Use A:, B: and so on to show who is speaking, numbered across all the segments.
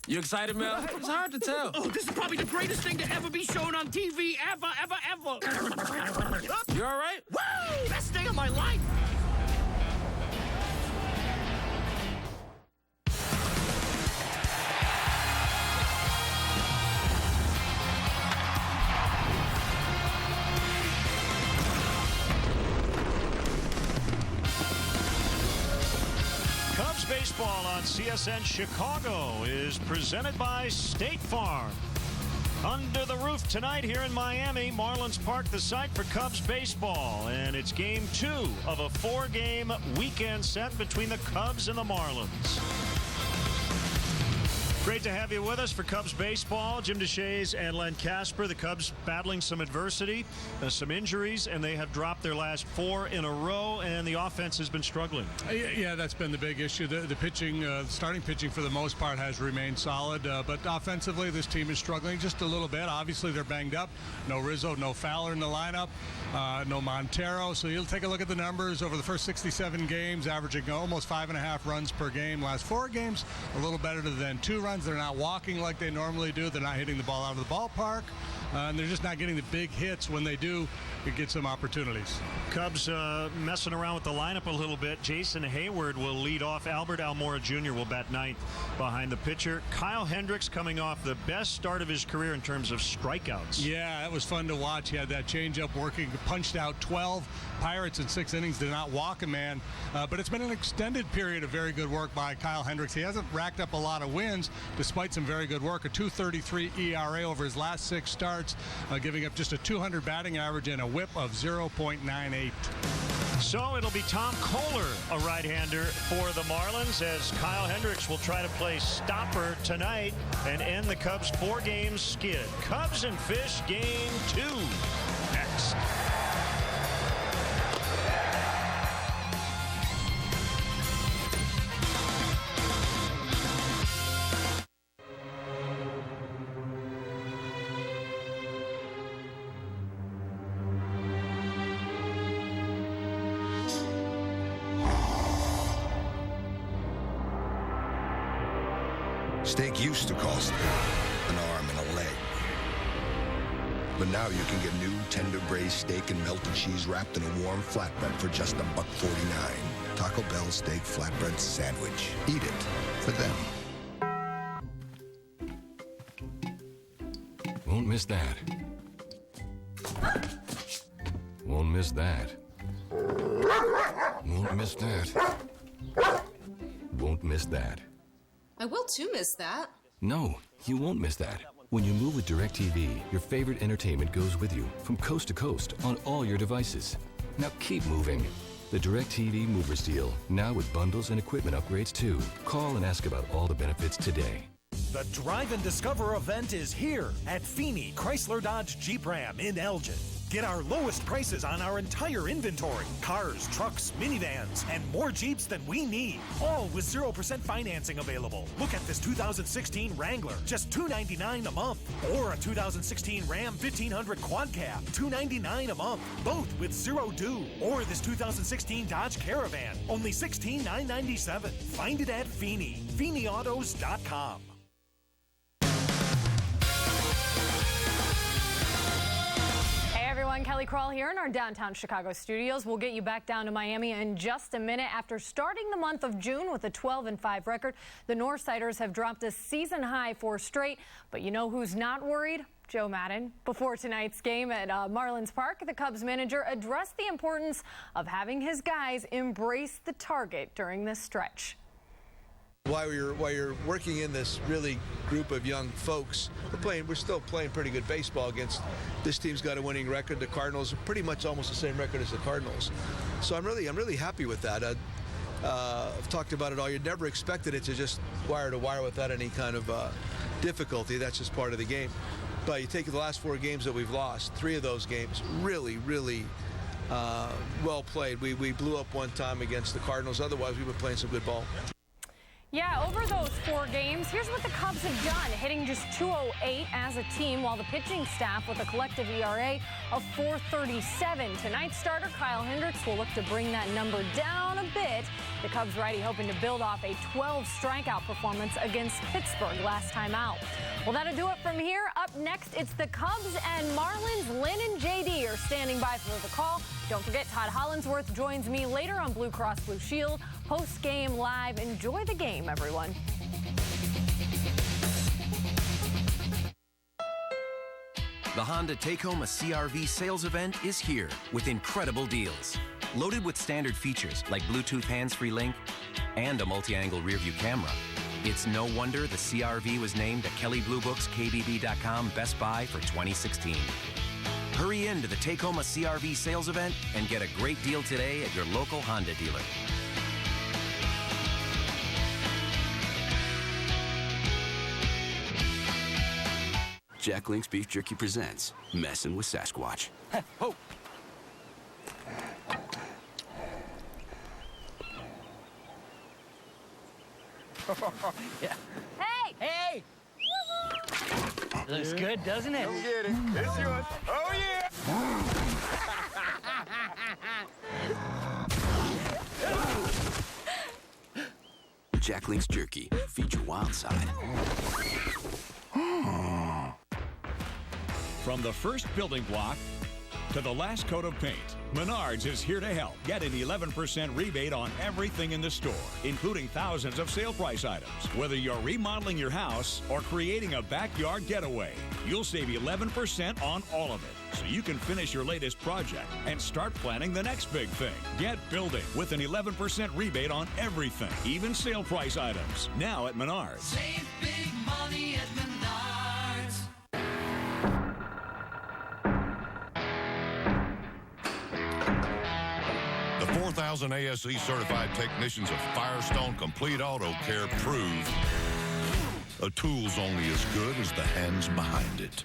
A: You excited, Mel? It's hard to tell.
B: Oh, this is probably the greatest thing to ever be shown on TV, ever.
A: You all right?
B: Woo! Best day of my life.
C: Cubs baseball on CSN Chicago is presented by State Farm. Under the roof tonight here in Miami, Marlins Park, the site for Cubs baseball. And it's game 2 of a 4-game weekend set between the Cubs and the Marlins. Great to have you with us for Cubs baseball. Jim DeShays and Len Casper. The Cubs battling some adversity, some injuries, and they have dropped their last 4 in a row, and the offense has been struggling.
D: Yeah, that's been the big issue. The pitching, starting pitching for the most part has remained solid, but offensively this team is struggling just a little bit. Obviously they're banged up. No Rizzo, no Fowler in the lineup, no Montero. So you'll take a look at the numbers over the first 67 games, averaging almost 5.5 runs per game. Last 4 games, a little better than 2 runs. They're not walking like they normally do. They're not hitting the ball out of the ballpark. And they're just not getting the big hits. When they do, it gets some opportunities.
C: Cubs messing around with the lineup a little bit. Jason Hayward will lead off. Albert Almora Jr. will bat 9th behind the pitcher. Kyle Hendricks coming off the best start of his career in terms of strikeouts.
D: Yeah, it was fun to watch. He had that changeup working, punched out 12 Pirates in 6 innings, did not walk a man. But it's been an extended period of very good work by Kyle Hendricks. He hasn't racked up a lot of wins, despite some very good work. A 2.33 ERA over his last 6 starts, giving up just a 200 batting average and a whip of 0.98.
C: So it'll be Tom Kohler, a right-hander for the Marlins, as Kyle Hendricks will try to play stopper tonight and end the Cubs' 4-game skid. Cubs and Fish game 2 next.
E: Steak used to cost an arm and a leg. But now you can get new tender braised steak and melted cheese wrapped in a warm flatbread for just $1.49. Taco Bell steak flatbread sandwich. Eat it for them.
F: Won't miss that. Won't miss that. Won't miss that. Won't miss that.
G: I will too miss that.
F: No, you won't miss that. When you move with DirecTV, your favorite entertainment goes with you from coast to coast on all your devices. Now keep moving. The DirecTV Movers Deal, now with bundles and equipment upgrades too. Call and ask about all the benefits today.
H: The Drive and Discover event is here at Feeney Chrysler Dodge Jeep Ram in Elgin. Get our lowest prices on our entire inventory. Cars, trucks, minivans, and more Jeeps than we need. All with 0% financing available. Look at this 2016 Wrangler, just $299 a month. Or a 2016 Ram 1500 Quad Cab, $299 a month. Both with 0 due. Or this 2016 Dodge Caravan, only $16,997. Find it at Feeney. FeeneyAutos.com.
I: Everyone, Kelly Crawl here in our downtown Chicago studios. We'll get you back down to Miami in just a minute. After starting the month of June with a 12-5 record, the Northsiders have dropped a season high 4 straight. But you know who's not worried? Joe Madden. Before tonight's game at Marlins Park, the Cubs manager addressed the importance of having his guys embrace the target during this stretch.
J: While you're working in this really group of young folks, we're still playing pretty good baseball against this team's got a winning record. The Cardinals are pretty much almost the same record as the Cardinals. So I'm really happy with that. I've talked about it all. You never expected it to just wire to wire without any kind of difficulty. That's just part of the game. But you take the last 4 games that we've lost, 3 of those games really well played. We blew up one time against the Cardinals. Otherwise, we've been playing some good ball.
I: Yeah, over those 4 games, here's what the Cubs have done, hitting just .208 as a team, while the pitching staff with a collective ERA of .437. Tonight's starter, Kyle Hendricks, will look to bring that number down a bit. The Cubs righty hoping to build off a 12 strikeout performance against Pittsburgh last time out. Well, that'll do it from here. Up next, it's the Cubs and Marlins. Lynn and JD are standing by for the call. Don't forget, Todd Hollinsworth joins me later on Blue Cross Blue Shield. Post-game live. Enjoy the game, everyone.
K: The Honda Take-Home a CR-V sales event is here with incredible deals. Loaded with standard features like Bluetooth hands-free link and a multi-angle rear-view camera. It's no wonder the CR-V was named a Kelley Blue Book's KBB.com Best Buy for 2016. Hurry in to the Take-Home a CR-V sales event and get a great deal today at your local Honda dealer.
L: Jack Link's Beef Jerky presents Messin' with Sasquatch.
K: Oh!
B: Yeah.
I: Hey!
B: Hey! Looks good, doesn't it?
M: Go get it. It's yours. Oh, yeah!
L: Jack Link's Jerky. Feed your wild side.
N: From the first building block to the last coat of paint, Menards is here to help. Get an 11% rebate on everything in the store, including thousands of sale price items. Whether you're remodeling your house or creating a backyard getaway, you'll save 11% on all of it, so you can finish your latest project and start planning the next big thing. Get building with an 11% rebate on everything, even sale price items. Now at Menards.
O: Save big money at Menards.
P: The 4,000 ASE certified technicians of Firestone Complete Auto Care prove a tool's only as good as the hands behind it.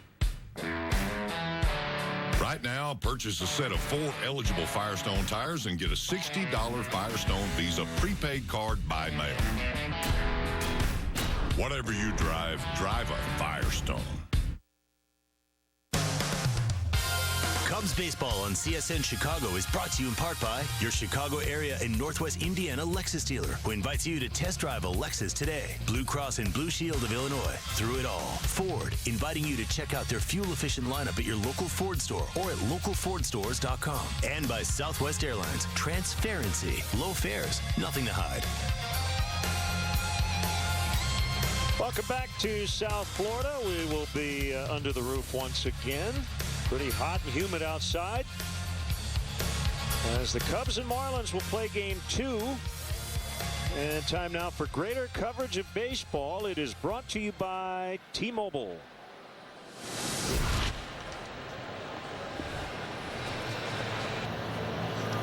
P: Right now, purchase a set of 4 eligible Firestone tires and get a $60 Firestone Visa prepaid card by mail. Whatever you drive, drive a Firestone.
Q: Cubs baseball on CSN Chicago is brought to you in part by your Chicago area and Northwest Indiana Lexus dealer, who invites you to test drive a Lexus today. Blue Cross and Blue Shield of Illinois. Through it all. Ford, inviting you to check out their fuel-efficient lineup at your local Ford store or at localfordstores.com. And by Southwest Airlines. Transparency. Low fares. Nothing to hide.
C: Welcome back to South Florida. We will be under the roof once again. Pretty hot and humid outside as the Cubs and Marlins will play game 2. And time now for greater coverage of baseball. It is brought to you by T-Mobile.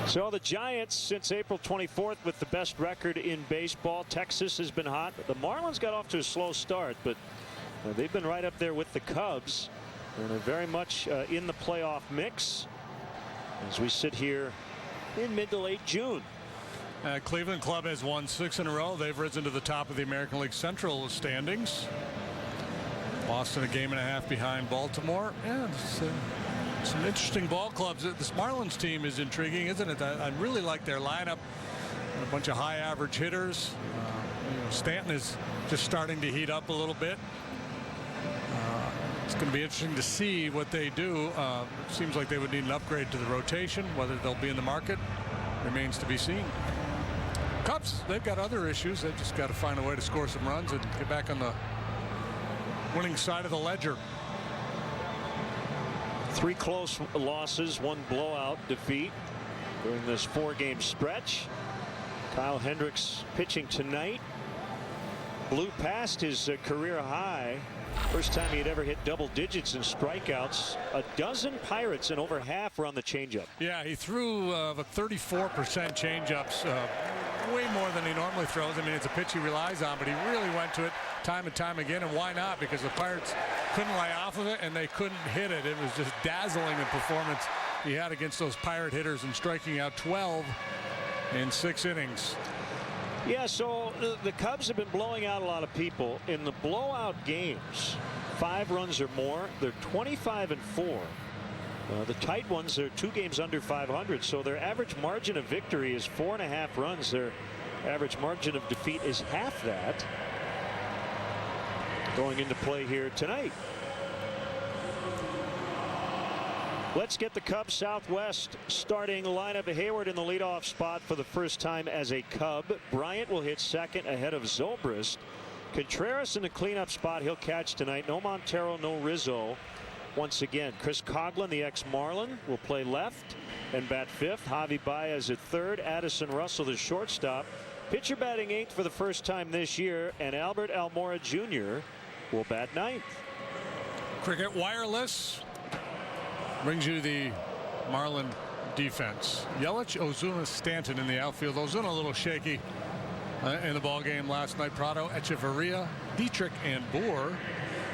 C: So the Giants, since April 24th, with the best record in baseball. Texas has been hot. The Marlins got off to a slow start, but they've been right up there with the Cubs. And are very much in the playoff mix as we sit here in mid to late June.
D: Cleveland Club has won 6 in a row. They've risen to the top of the American League Central standings. Boston a game and a half behind Baltimore. Yeah, some interesting ball clubs. This Marlins team is intriguing, isn't it? I really like their lineup. A bunch of high average hitters. Stanton is just starting to heat up a little bit. It's going to be interesting to see what they do. It seems like they would need an upgrade to the rotation. Whether they'll be in the market remains to be seen. Cubs, they've got other issues. They've just got to find a way to score some runs and get back on the winning side of the ledger.
C: 3 close losses, 1 blowout defeat during this 4-game stretch. Kyle Hendricks pitching tonight. Blew past his career high. First time he had ever hit double digits in strikeouts. A dozen Pirates and over half were on the changeup.
D: Yeah, he threw 34% changeups, way more than he normally throws. I mean, it's a pitch he relies on, but he really went to it time and time again. And why not? Because the Pirates couldn't lay off of it and they couldn't hit it. It was just dazzling the performance he had against those Pirate hitters and striking out 12 in 6 innings.
C: Yeah, so the Cubs have been blowing out a lot of people. In the blowout games, 5 runs or more, they're 25-4. The tight ones are 2 games under 500, so their average margin of victory is 4.5 runs. Their average margin of defeat is half that. Going into play here tonight. Let's get the Cubs Southwest starting lineup. Hayward in the leadoff spot for the first time as a Cub. Bryant will hit second ahead of Zobrist. Contreras in the cleanup spot. He'll catch tonight. No Montero, no Rizzo. Once again, Chris Coughlin, the ex-Marlin, will play left and bat 5th. Javi Baez at 3rd. Addison Russell, the shortstop. Pitcher batting 8th for the first time this year. And Albert Almora Jr. will bat 9th.
D: Cricket Wireless brings you the Marlin defense. Yelich, Ozuna, Stanton in the outfield. Ozuna a little shaky in the ball game last night. Prado, Echeverria, Dietrich, and Boer.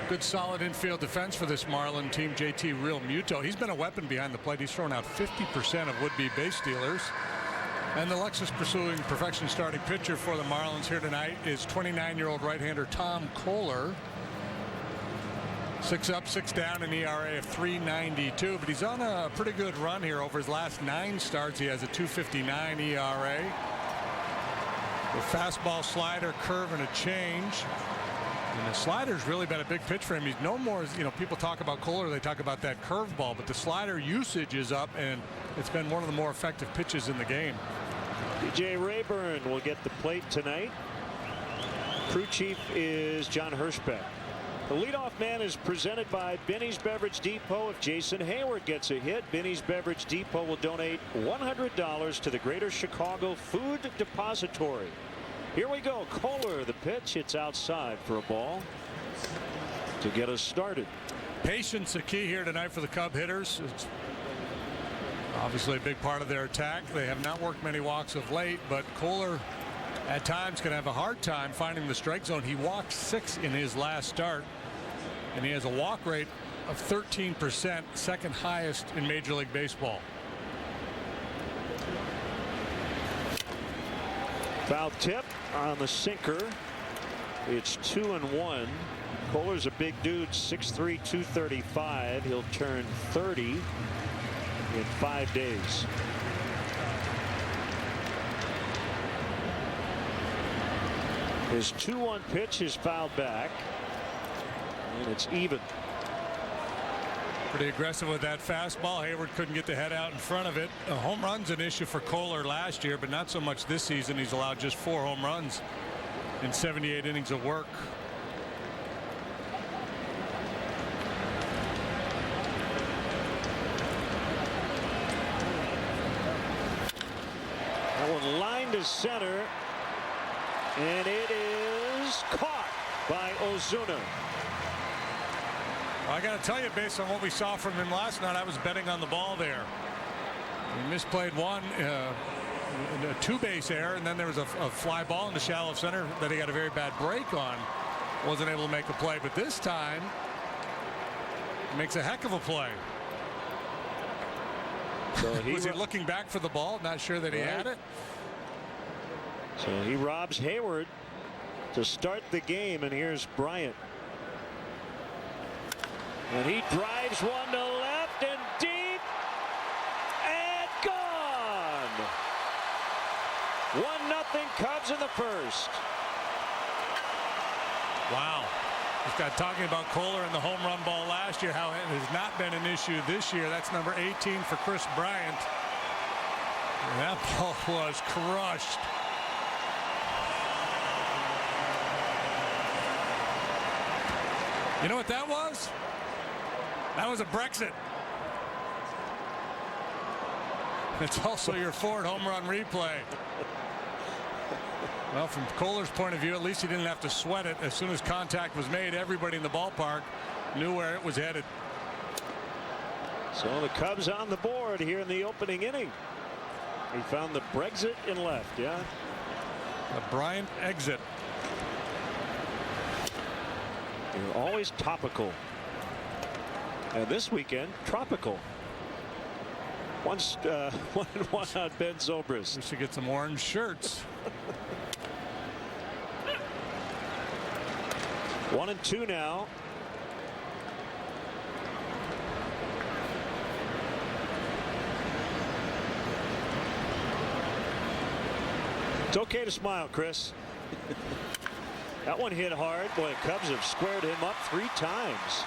D: Good solid infield defense for this Marlin team. JT Real Muto. He's been a weapon behind the plate. He's thrown out 50% of would-be base stealers. And the Lexus pursuing perfection starting pitcher for the Marlins here tonight is 29-year-old right-hander Tom Kohler. 6 up, 6 down, an ERA of 3.92, but he's on a pretty good run here. Over his last 9 starts, he has a 2.59 ERA. The fastball, slider, curve, and a change. And the slider's really been a big pitch for him. He's no more, you know, people talk about Kohler, they talk about that curveball, but the slider usage is up, and it's been one of the more effective pitches in the game.
C: DJ Rayburn will get the plate tonight. Crew chief is John Hirschbeck. The leadoff man is presented by Benny's Beverage Depot. If Jason Hayward gets a hit, Benny's Beverage Depot will donate $100 to the Greater Chicago Food Depository. Here we go. Kohler, the pitch. It's outside for a ball to get us started.
D: Patience a key here tonight for the Cub hitters. It's obviously a big part of their attack. They have not worked many walks of late, but Kohler at times can have a hard time finding the strike zone. He walked 6 in his last start, and he has a walk rate of 13%, second highest in Major League Baseball.
C: Foul tip on the sinker. It's 2-1. Kohler's a big dude, 6'3", 235. He'll turn 30 in 5 days. His 2-1 pitch is fouled back, and it's even.
D: Pretty aggressive with that fastball. Hayward couldn't get the head out in front of it. A home run's an issue for Kohler last year, but not so much this season. He's allowed just 4 home runs in 78 innings of work.
C: That one lined to center, and it is caught by Ozuna.
D: Well, I got to tell you, based on what we saw from him last night, I was betting on the ball there. He misplayed one, a 2-base error, and then there was a fly ball in the shallow center that he got a very bad break on. Wasn't able to make a play, but this time he makes a heck of a play.
C: So
D: was he looking back for the ball? Not sure that he had it.
C: So he robs Hayward to start the game, and here's Bryant. And he drives one to left and deep and gone. 1-0 Cubs in the first.
D: Wow. Just got talking about Kohler and the home run ball last year, how it has not been an issue this year. That's number 18 for Chris Bryant. And that ball was crushed. You know what that was? That was a Brexit. It's also your Ford home run replay. Well, from Kohler's point of view, at least he didn't have to sweat it. As soon as contact was made, everybody in the ballpark knew where it was headed.
C: So the Cubs on the board here in the opening inning. He found the Brexit in left, yeah.
D: The Bryant exit.
C: You're always topical. And this weekend, tropical. One on Ben Zobrist.
D: We should get some orange shirts.
C: 1-2 now. It's okay to smile, Chris. That one hit hard. Boy, the Cubs have squared him up 3 times.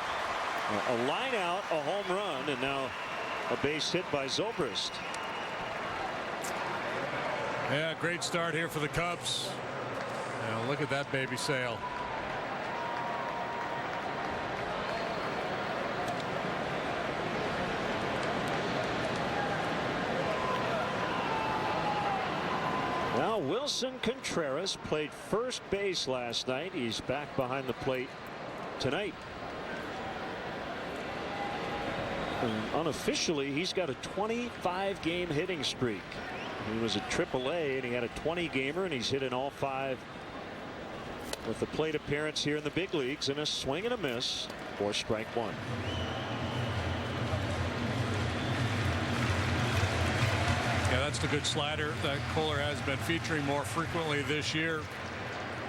C: A line out, a home run, and now a base hit by Zobrist.
D: Yeah, great start here for the Cubs. Now look at that baby sail.
C: Now Wilson Contreras played first base last night. He's back behind the plate tonight. And unofficially, he's got a 25-game hitting streak. He was at AAA and he had a 20-gamer, and he's hit in all 5 with the plate appearance here in the big leagues, and a swing and a miss for strike 1.
D: Yeah, that's the good slider that Kohler has been featuring more frequently this year.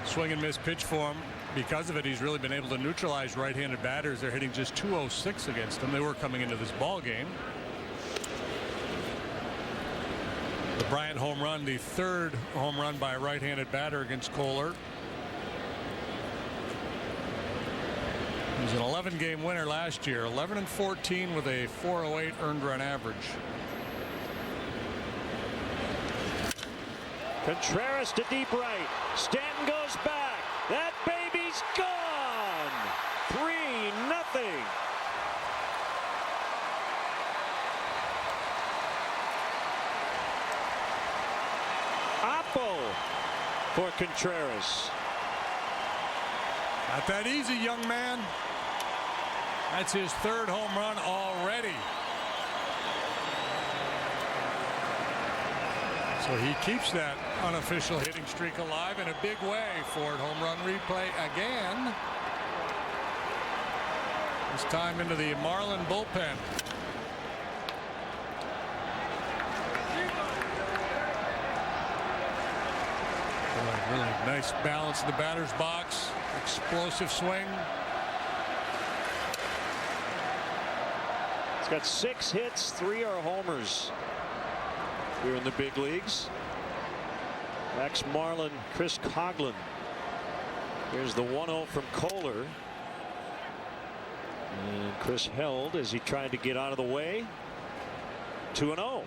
D: Swing and miss pitch for him. Because of it, he's really been able to neutralize right-handed batters. They're hitting just .206 against him. They were coming into this ball game. The Bryant home run, the 3rd home run by a right-handed batter against Kohler. He was an 11-game winner last year, 11-14 with a .408 earned run average.
C: Contreras to deep right. Stanton goes back. That baby's gone. 3-0. Oppo for Contreras.
D: Not that easy, young man. That's his 3rd home run already. So he keeps that unofficial hitting streak alive in a big way. Ford home run replay again. This time into the Marlin bullpen. Really nice balance in the batter's box. Explosive swing.
C: He's got 6 hits, 3 are homers here in the big leagues. Ex-Marlin Chris Coghlan. Here's the 1-0 from Kohler. And Chris held as he tried to get out of the way. 2-0.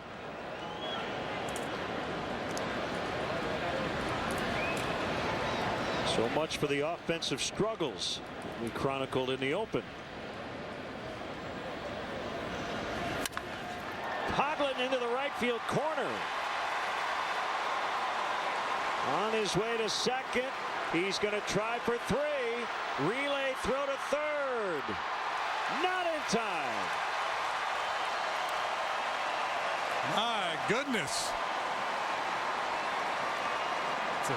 C: So much for the offensive struggles we chronicled in the open. Coghlan into the right field corner. On his way to second. He's going to try for 3. Relay throw to third. Not in time.
D: My goodness. It's a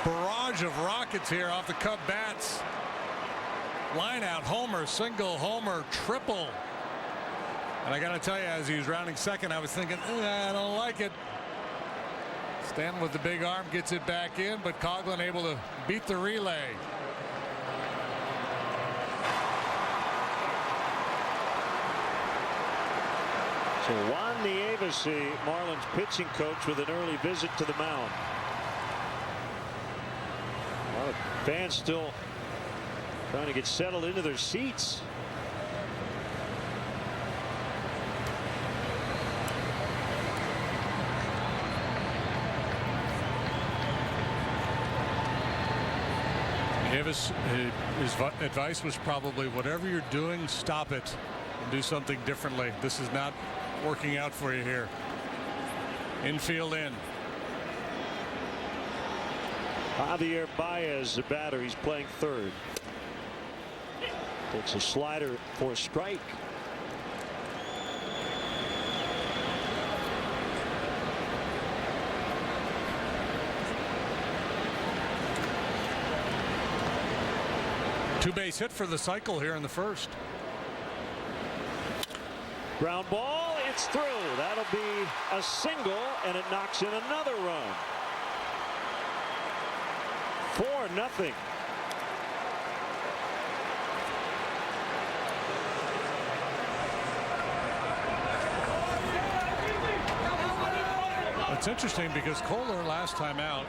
D: barrage of rockets here off the Cub bats. Line out, homer, single, homer, triple. And I got to tell you, as he was rounding second, I was thinking, I don't like it. Stanton with the big arm gets it back in, but Coghlan able to beat the relay.
C: So Juan Nieves, the Marlins pitching coach, with an early visit to the mound. A lot of fans still trying to get settled into their seats.
D: His advice was probably, whatever you're doing, stop it and do something differently. This is not working out for you here. Infield in.
C: Javier Baez, the batter. He's playing third. Takes a slider for a strike.
D: Two-base hit for the cycle here in the first.
C: Ground ball, it's through. That'll be a single, and it knocks in another run. 4-0.
D: It's interesting because Kohler last time out,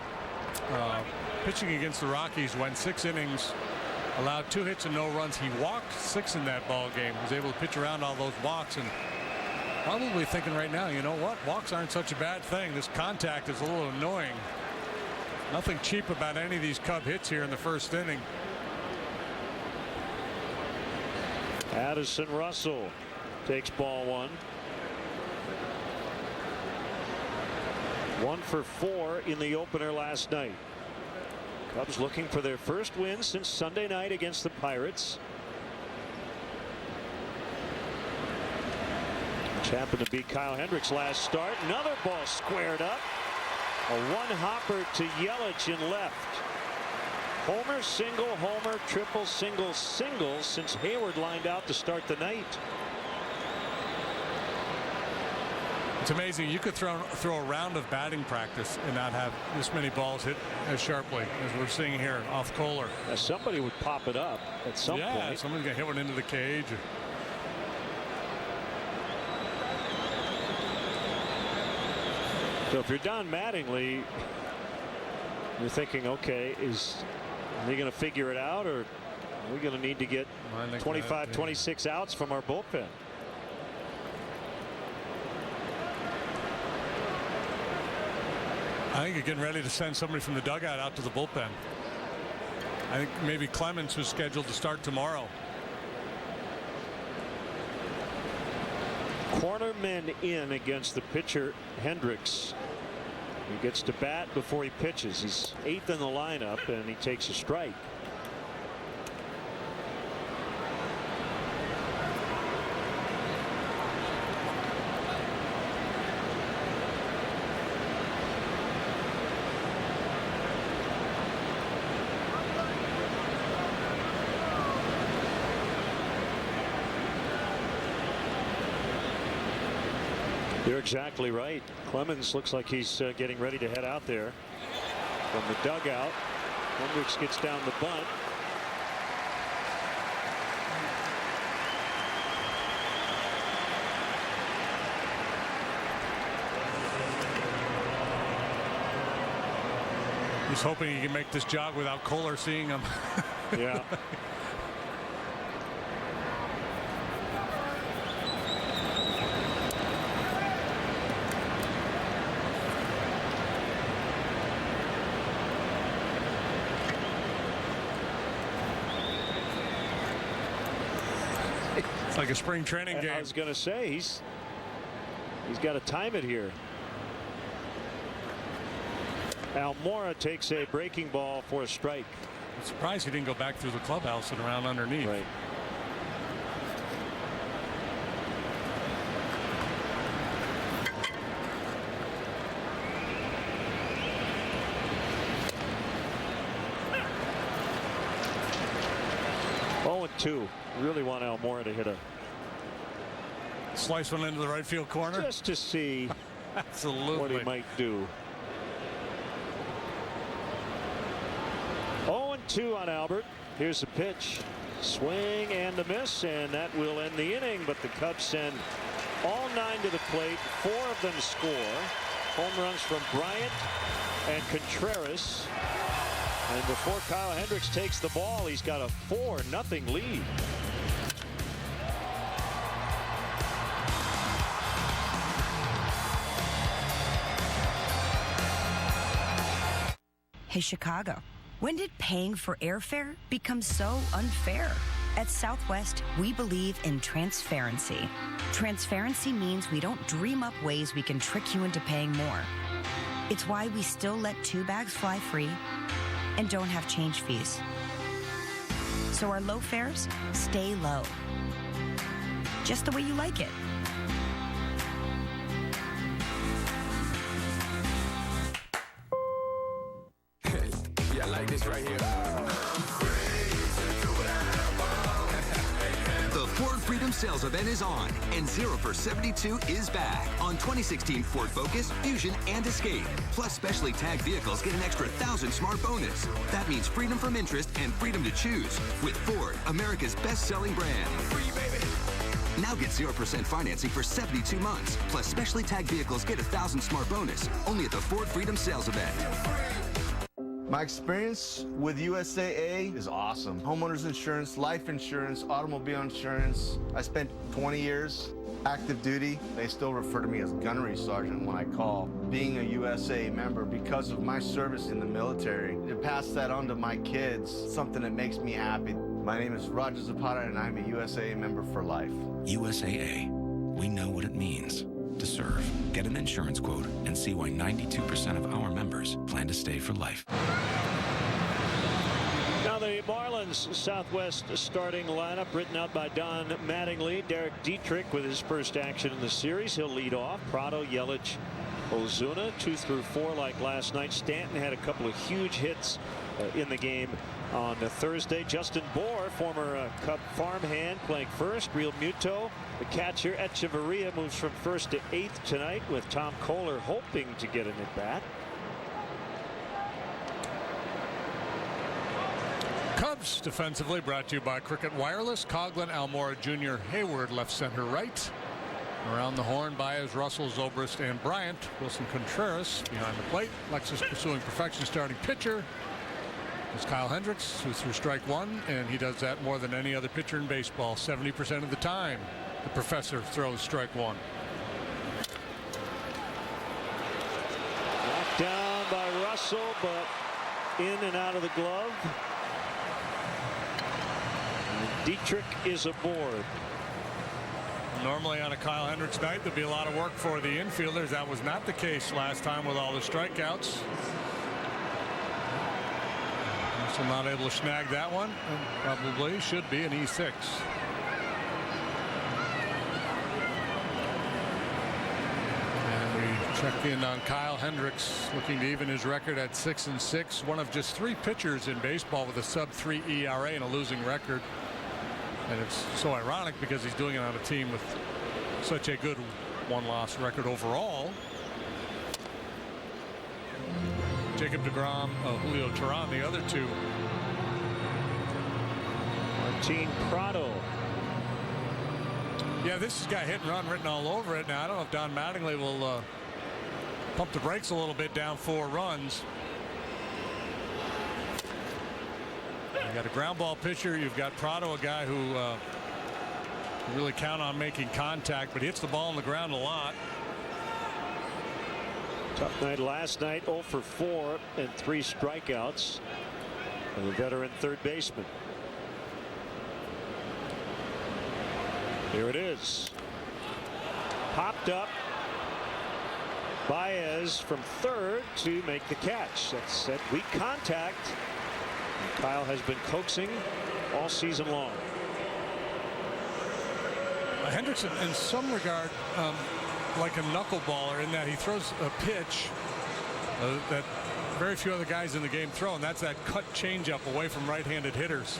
D: pitching against the Rockies, went 6 innings, allowed 2 hits and no runs. He walked 6 in that ball game. Was able to pitch around all those walks, and probably thinking right now, you know what? Walks aren't such a bad thing. This contact is a little annoying. Nothing cheap about any of these Cub hits here in the first inning.
C: Addison Russell takes ball 1. 1 for 4 in the opener last night. Cubs looking for their first win since Sunday night against the Pirates, which happened to be Kyle Hendricks' last start. Another ball squared up. A 1-hopper to Yelich in left. Homer, single, homer, triple, single, single since Hayward lined out to start the night.
D: It's amazing. You could throw a round of batting practice and not have this many balls hit as sharply as we're seeing here off Kohler.
C: Somebody would pop it up at some point.
D: Yeah, somebody's going to hit one into the cage.
C: So if you're Don Mattingly, you're thinking, okay, are they going to figure it out, or are we going to need to get 25, 26 outs from our bullpen?
D: I think you're getting ready to send somebody from the dugout out to the bullpen. I think maybe Clemens was scheduled to start tomorrow.
C: Cornermen in against the pitcher Hendricks. He gets to bat before he pitches. He's 8th in the lineup, and he takes a strike. You're exactly right. Clemens looks like he's getting ready to head out there from the dugout. Hendricks gets down the bunt.
D: He's hoping he can make this jog without Kohler seeing him.
C: Yeah.
D: It's like a spring training game.
C: I was going to say he's got to time it here. Almora takes a breaking ball for a strike.
D: I'm surprised he didn't go back through the clubhouse and around underneath.
C: Right. Two. Really want Almora to hit a
D: slice one into the right field corner
C: just to see
D: absolutely
C: what he might do. 0-2 on Albert. Here's the pitch, swing and a miss, and that will end the inning. But the Cubs send all 9 to the plate. 4 of them score. Home runs from Bryant and Contreras. And before Kyle Hendricks takes the ball, he's got a 4-0 lead.
R: Hey, Chicago, when did paying for airfare become so unfair? At Southwest, we believe in transparency. Transparency means we don't dream up ways we can trick you into paying more. It's why we still let 2 bags fly free and don't have change fees. So our low fares stay low. Just the way you like it.
S: Yeah, I like this right here.
T: The Ford Freedom Sales Event is on, and 0 for 72 is back on 2016 Ford Focus, Fusion, and Escape. Plus, specially tagged vehicles get an extra 1,000 smart bonus. That means freedom from interest and freedom to choose with Ford, America's best-selling brand. Now get 0% financing for 72 months. Plus, specially tagged vehicles get $1,000 smart bonus. Only at the Ford Freedom Sales Event.
U: My experience with USAA is awesome. Homeowners insurance, life insurance, automobile insurance. I spent 20 years active duty. They still refer to me as gunnery sergeant when I call. Being a USAA member, because of my service in the military, to pass that on to my kids, something that makes me happy. My name is Roger Zapata, and I'm a USAA member for life.
L: USAA. We know what it means to serve. Get an insurance quote and see why 92% of our members plan to stay for life.
C: Now the Marlins Southwest starting lineup written out by Don Mattingly. Derek Dietrich with his first action in the series. He'll lead off. Prado, Yelich, Ozuna 2 through 4 like last night. Stanton had a couple of huge hits in the game on Thursday. Justin Bour, former Cub farmhand, playing first. Real Muto, the catcher. Echeverria moves from first to 8th tonight, with Tom Kohler hoping to get an at bat.
D: Cubs defensively brought to you by Cricket Wireless. Coughlin, Almora Jr., Hayward left, center, right. Around the horn, Baez, Russell, Zobrist, and Bryant. Wilson Contreras behind the plate. Lexus pursuing perfection, starting pitcher is Kyle Hendricks, who threw strike one, and he does that more than any other pitcher in baseball. 70% of the time, the professor throws strike one.
C: Knocked down by Russell, but in and out of the glove. And Dietrich is aboard.
D: Normally on a Kyle Hendricks night, there'd be a lot of work for the infielders. That was not the case last time with all the strikeouts. So not able to snag that one, and probably should be an E6. And we check in on Kyle Hendricks, looking to even his record at 6-6. One of just 3 pitchers in baseball with a sub-3 ERA and a losing record. And it's so ironic because he's doing it on a team with such a good one-loss record overall. Jacob deGrom, Julio Teheran, the other two.
C: Martin Prado.
D: Yeah, this has got hit and run written all over it. Now I don't know if Don Mattingly will pump the brakes a little bit down 4 runs. You got a ground ball pitcher. You've got Prado, a guy who you really count on making contact, but he hits the ball on the ground a lot.
C: Tough night last night. 0 for 4 and 3 strikeouts for the veteran third baseman. Here it is. Popped up. Baez from third to make the catch. That's that weak contact. And Kyle has been coaxing all season long.
D: Hendricks, in some regard, like a knuckleballer, in that he throws a pitch that very few other guys in the game throw, and that's that cut changeup away from right-handed hitters.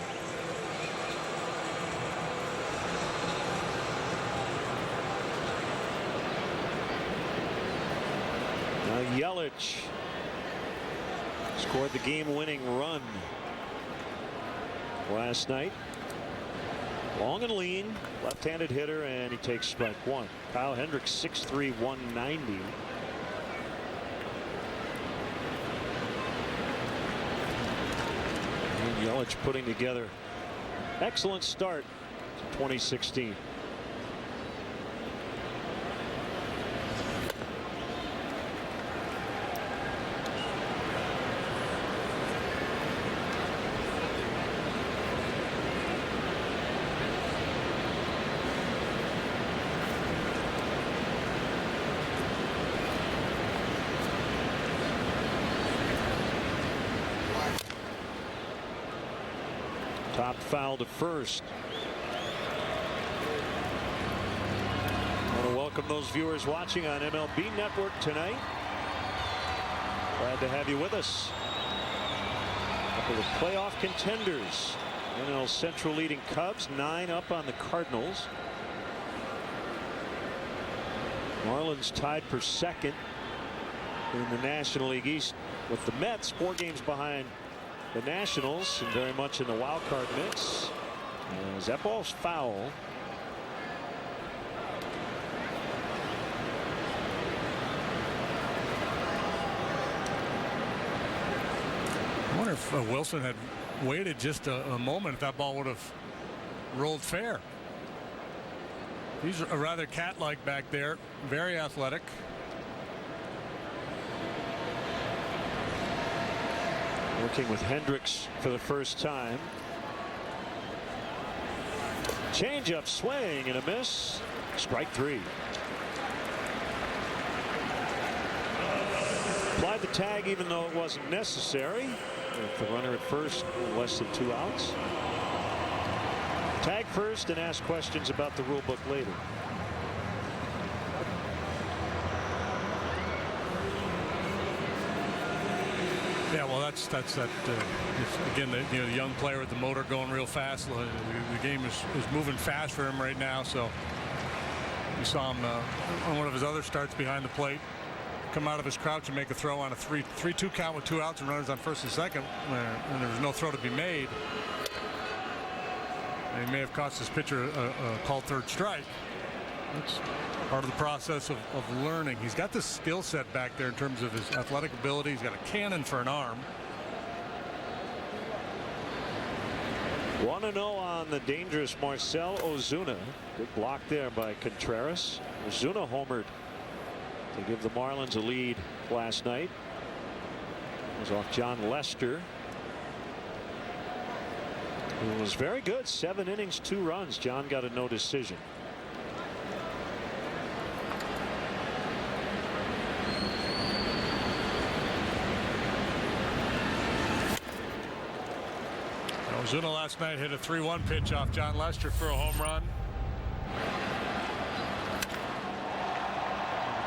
C: Now Yelich scored the game-winning run last night. Long and lean, left-handed hitter, and he takes strike one. Kyle Hendricks, 6'3", 190. And Yelich putting together excellent start to 2016. Top foul to first. I want to welcome those viewers watching on MLB Network tonight. Glad to have you with us. A couple of playoff contenders. NL Central leading Cubs, 9 up on the Cardinals. Marlins tied for second in the National League East with the Mets, 4 games behind the Nationals, and very much in the wild card mix. That ball's foul.
D: wonder if Wilson had waited just a moment, if that ball would have rolled fair. He's a rather cat-like back there, very athletic.
C: Working with Hendricks for the first time. Change-up swing and a miss. Strike 3. Applied the tag even though it wasn't necessary. With the runner at first, less than 2 outs. Tag first and ask questions about the rule book later.
D: Yeah, well, that's that. Again, the young player with the motor going real fast. The game is moving fast for him right now. So you saw him on one of his other starts behind the plate, come out of his crouch and make a throw on a 3-2 count with 2 outs and runners on first and second, and there was no throw to be made. And he may have cost his pitcher a called third strike. That's part of the process of learning. He's got this skill set back there in terms of his athletic ability. He's got a cannon for an arm.
C: 1-0 on the dangerous Marcell Ozuna. Good block there by Contreras. Ozuna homered to give the Marlins a lead last night. It was off John Lester, who was very good. 7 innings, 2 runs. John got a no decision.
D: Ozuna last night hit a 3-1 pitch off John Lester for a home run.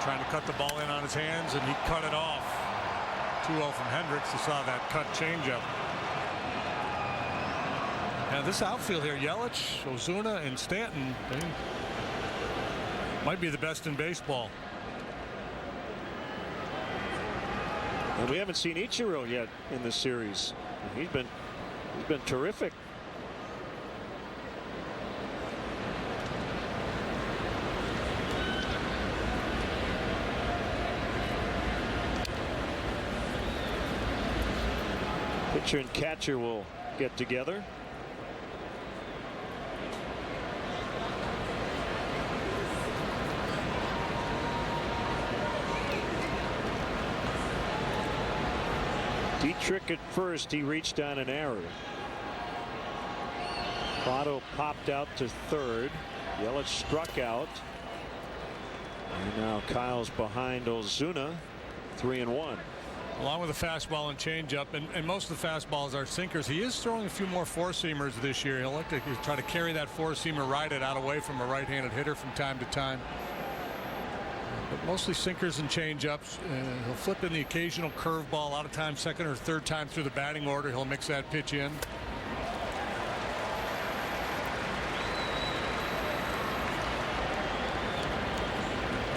D: Trying to cut the ball in on his hands, and he cut it off. 2-0 from Hendricks. You saw that cut changeup. And this outfield here, Yelich, Ozuna, and Stanton, they might be the best in baseball.
C: And we haven't seen Ichiro yet in this series. He's been terrific. Pitcher and catcher will get together. Dietrich at first, he reached on an error. Prado popped out to third. Yelich struck out. And now Kyle's behind Ozuna. 3-1.
D: Along with the fastball and changeup, and most of the fastballs are sinkers. He is throwing a few more four-seamers this year. He'll like to try to carry that four-seamer, ride it out away from a right-handed hitter from time to time. But mostly sinkers and changeups. He'll flip in the occasional curveball. A lot of times, second or third time through the batting order, he'll mix that pitch in.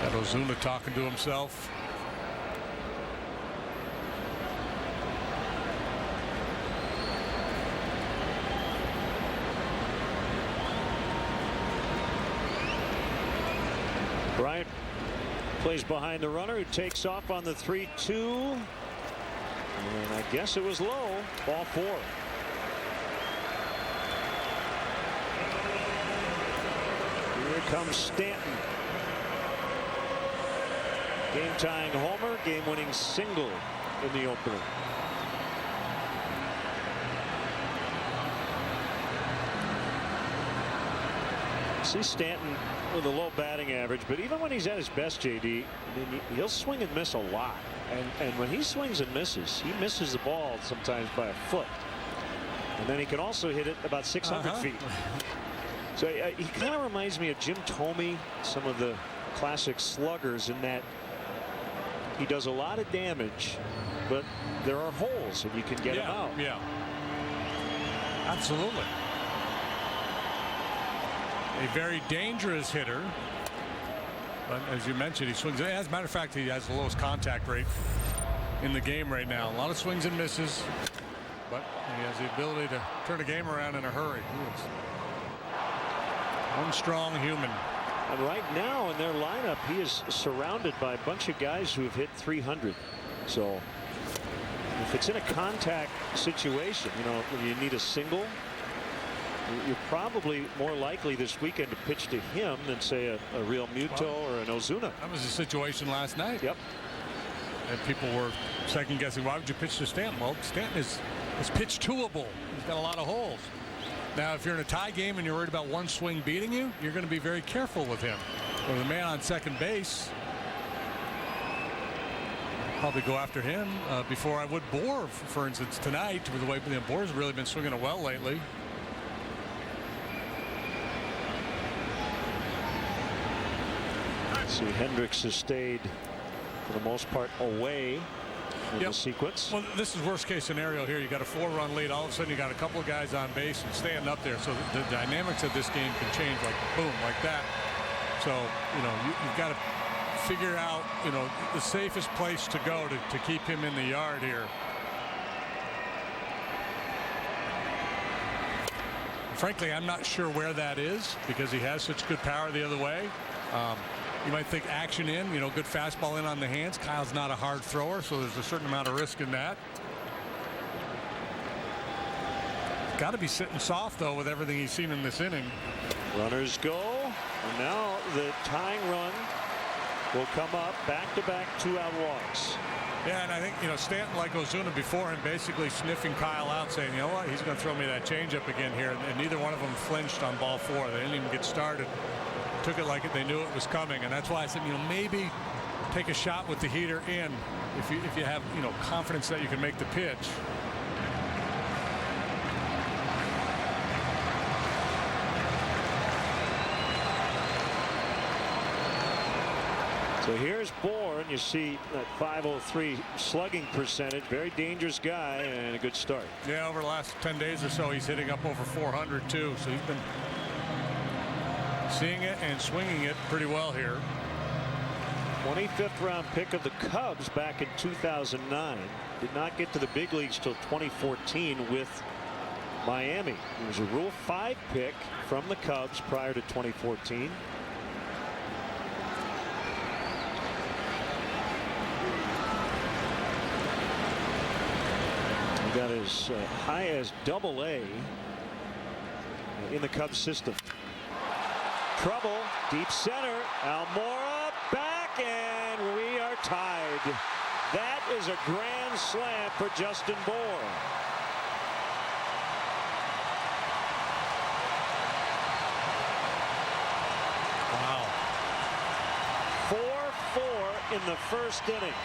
D: Got Ozuna talking to himself.
C: Bryant plays behind the runner, who takes off on the 3-2. And I guess it was low. Ball 4. Here comes Stanton. Game-tying homer, game-winning single in the opener. See Stanton with a low batting average, but even when he's at his best, JD, he'll swing and miss a lot. And when he swings and misses, he misses the ball sometimes by a foot. And then he can also hit it about 600 feet. So he kind of reminds me of Jim Thome, some of the classic sluggers, in that he does a lot of damage, but there are holes and you can get him out.
D: Yeah, absolutely. A very dangerous hitter, but as you mentioned, he swings. As a matter of fact, he has the lowest contact rate in the game right now. A lot of swings and misses, but he has the ability to turn a game around in a hurry. He is one strong human.
C: And right now in their lineup, he is surrounded by a bunch of guys who have hit 300. So If it's in a contact situation, when you need a single, you're probably more likely this weekend to pitch to him than, say, a Real Muto or an Ozuna.
D: That was the situation last night.
C: Yep.
D: And people were second guessing, why would you pitch to Stanton? Well, Stanton is pitch toable. He's got a lot of holes. Now, if you're in a tie game and you're worried about one swing beating you, you're going to be very careful with him. Or the man on second base, probably go after him before I would Bohr, for instance, tonight, with the way Bohr's really been swinging it well lately.
C: See, Hendricks has stayed, for the most part, away in the sequence.
D: Well, this is worst case scenario here. You got a 4-run lead. All of a sudden, you got a couple of guys on base and standing up there. So the dynamics of this game can change like boom, like that. So, you've got to figure out, the safest place to go to keep him in the yard here. Frankly, I'm not sure where that is because he has such good power the other way. You might think action in, good fastball in on the hands. Kyle's not a hard thrower, so there's a certain amount of risk in that. Got to be sitting soft, though, with everything he's seen in this inning.
C: Runners go, and now the tying run will come up. Back-to-back 2-out walks.
D: Yeah, and I think, Stanton, like Ozuna before him, basically sniffing Kyle out, saying, you know what, he's going to throw me that changeup again here. And neither one of them flinched on ball 4. They didn't even get started. Took it like they knew it was coming, and that's why I said, maybe take a shot with the heater in if you have, confidence that you can make the pitch.
C: So here's Bohr, and you see that .503 slugging percentage. Very dangerous guy and a good start.
D: Yeah, over the last 10 days or so, he's hitting up over 400 too. So he's been seeing it and swinging it pretty well here.
C: 25th round pick of the Cubs back in 2009. Did not get to the big leagues till 2014 with Miami. He was a Rule 5 pick from the Cubs prior to 2014. He got as high as AA in the Cubs system. Trouble, deep center, Almora back, and we are tied. That is a grand slam for Justin Bohr.
D: Wow.
C: 4-4 in the first inning.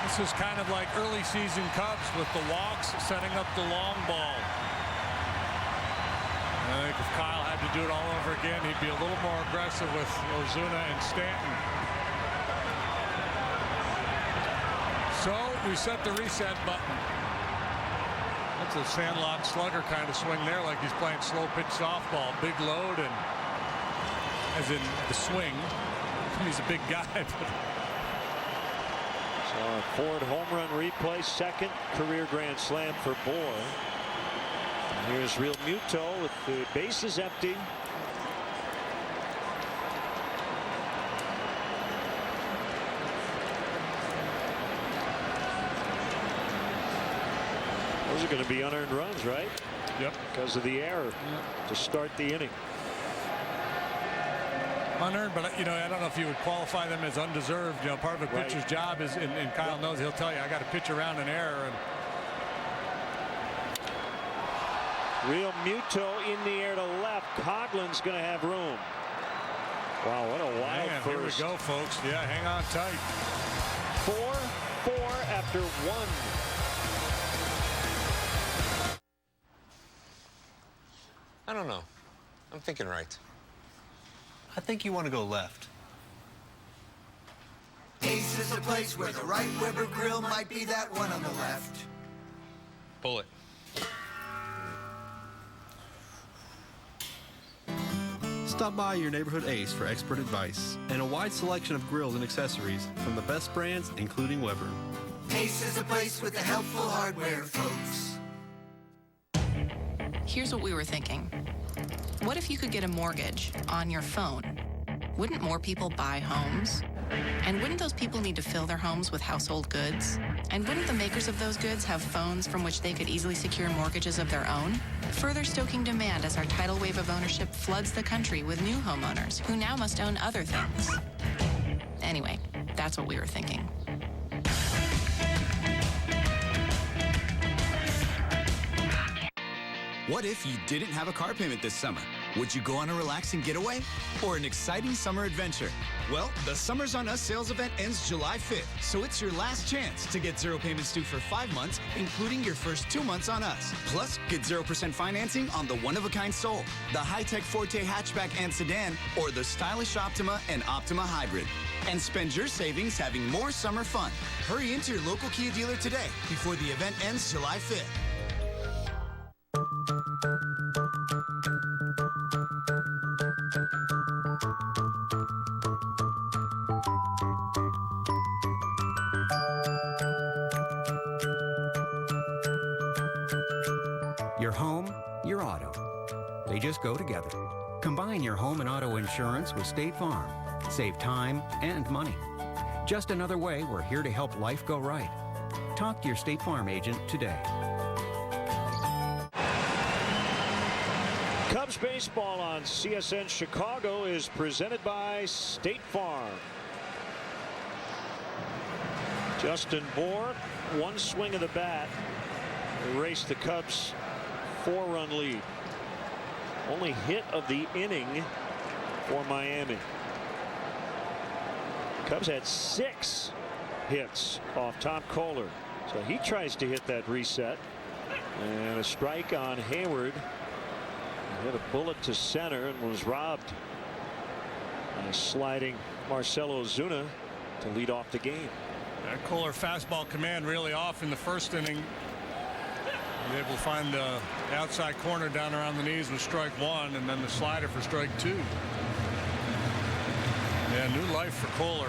D: This is kind of like early season Cubs with the walks setting up the long ball. I think if Kyle had to do it all over again, he'd be a little more aggressive with Ozuna and Stanton. So we set the reset button. That's a Sandlot slugger kind of swing there, like he's playing slow pitch softball. Big load, and as in the swing, he's a big guy.
C: So a Ford home run replay, second career grand slam for Bohr. Here's Real Muto with the bases empty. Those are going to be unearned runs, right?
D: Yep.
C: Because of the error to start the inning.
D: Unearned, but I don't know if you would qualify them as undeserved. Part of a pitcher's job is, and Kyle knows, he'll tell you, I got to pitch around an error. And
C: Real Muto in the air to left. Coughlin's going to have room. Wow, what a wild first.
D: Here we go, folks. Yeah, hang on tight.
C: 4-4 after 1.
A: I don't know. I'm thinking right.
V: I think you want to go left.
W: Ace is a place where the right Weber grill might be that one on the left.
A: Pull it.
V: Stop by your neighborhood Ace for expert advice and a wide selection of grills and accessories from the best brands, including Weber.
W: Ace is a place with the helpful hardware, folks.
X: Here's what we were thinking. What if you could get a mortgage on your phone? Wouldn't more people buy homes?
E: And wouldn't those people need to fill their homes with household goods? And wouldn't the makers of those goods have phones from which they could easily secure mortgages of their own? Further stoking demand as our tidal wave of ownership floods the country with new homeowners who now must own other things. Anyway, that's what we were thinking.
F: What if you didn't have a car payment this summer? Would you go on a relaxing getaway or an exciting summer adventure? Well, the Summers on Us sales event ends July 5th, so it's your last chance to get 0 payments due for 5 months, including your first 2 months on us. Plus, get 0% financing on the one-of-a-kind Soul, the high-tech Forte hatchback and sedan, or the stylish Optima and Optima Hybrid. And spend your savings having more summer fun. Hurry into your local Kia dealer today before the event ends July 5th.
G: Your home, your auto. They just go together. Combine your home and auto insurance with State Farm. Save time and money. Just another way we're here to help life go right. Talk to your State Farm agent today.
C: Cubs baseball on CSN Chicago is presented by State Farm. Justin Bour, one swing of the bat, erased the Cubs' 4-run lead. Only hit of the inning for Miami. Cubs had 6 hits off Tom Kohler, so he tries to hit that reset, and a strike on Hayward. He hit a bullet to center and was robbed by sliding Marcelo Ozuna to lead off the game.
D: That Kohler fastball command really off in the first inning. Able to find the outside corner down around the knees with strike 1, and then the slider for strike 2. Yeah, new life for Kohler.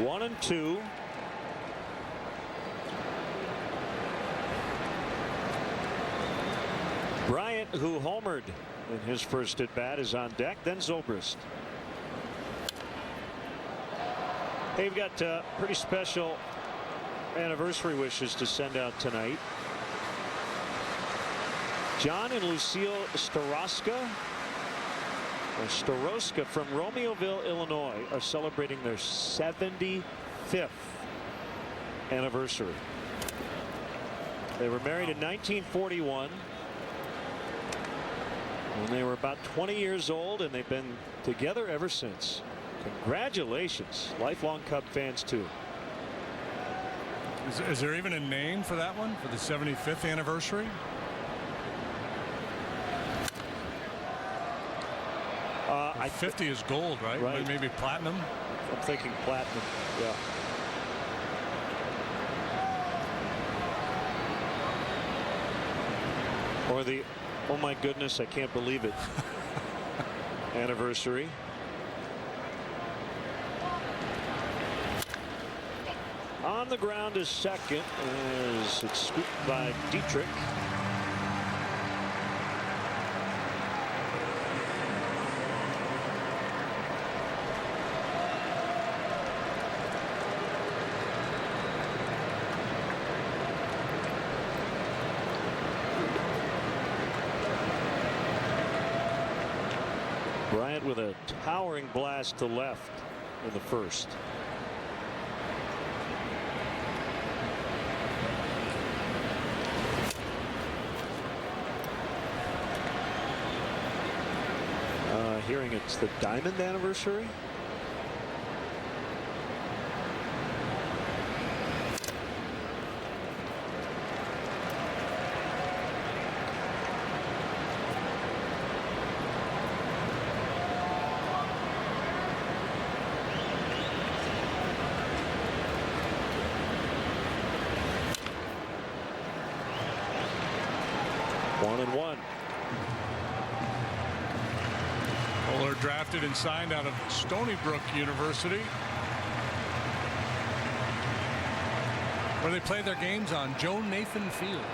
C: One and 2. Bryant, who homered in his first at bat, is on deck. Then Zobrist. They've got pretty special anniversary wishes to send out tonight. John and Lucille Staroska from Romeoville, Illinois, are celebrating their 75th anniversary. They were married in 1941 when they were about 20 years old, and they've been together ever since. Congratulations, lifelong Cub fans too.
D: Is there even a name for that one, for the 75th anniversary?
C: I
D: 50 is gold, right?
C: Right.
D: Maybe platinum.
C: I'm thinking platinum. Yeah. Or the oh my goodness, I can't believe it anniversary. On the ground is second as it's scooped by Dietrich. Bryant with a towering blast to left in the first. Hearing it's the diamond anniversary. One and one.
D: Kohler drafted and signed out of Stony Brook University, where they play their games on Joe Nathan Field.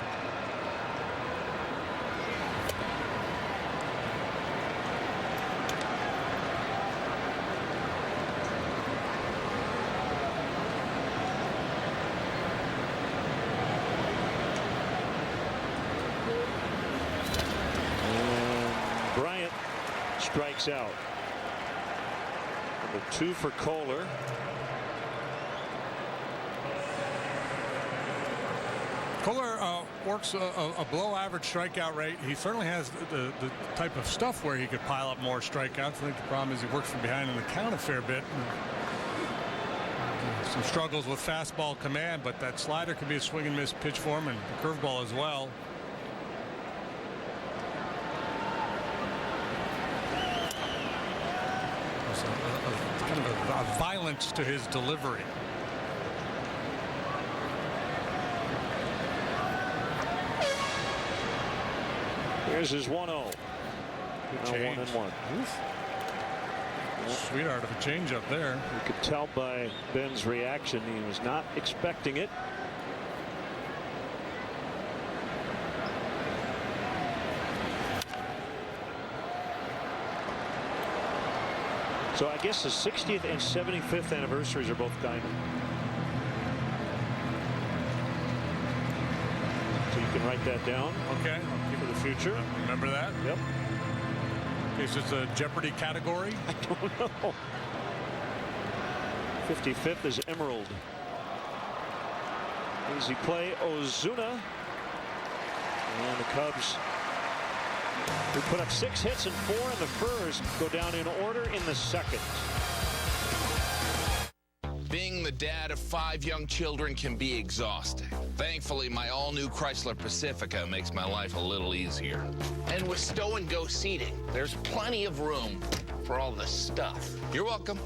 C: strikes out. Number 2 for Kohler.
D: Kohler works a below average strikeout rate. He certainly has the type of stuff where he could pile up more strikeouts. I think the problem is he works from behind in the count a fair bit. Some struggles with fastball command, but that slider can be a swing and miss pitch for him, and the curveball as well. There's kind of a violence to his delivery.
C: Here's his 1-0.
D: Good change.
C: 1-1.
D: Sweetheart of a changeup there.
C: You could tell by Ben's reaction he was not expecting it. So I guess the 60th and 75th anniversaries are both diamond. So you can write that down.
D: Okay.
C: For the future.
D: Remember that?
C: Yep.
D: Is this a Jeopardy category?
C: I don't know. 55th is Emerald. Easy play, Ozuna. And the Cubs, who put up 6 hits and 4 in the first, go down in order in the second.
H: Being the dad of 5 young children can be exhausting. Thankfully, my all-new Chrysler Pacifica makes my life a little easier. And with stow and go seating, there's plenty of room for all the stuff. You're welcome.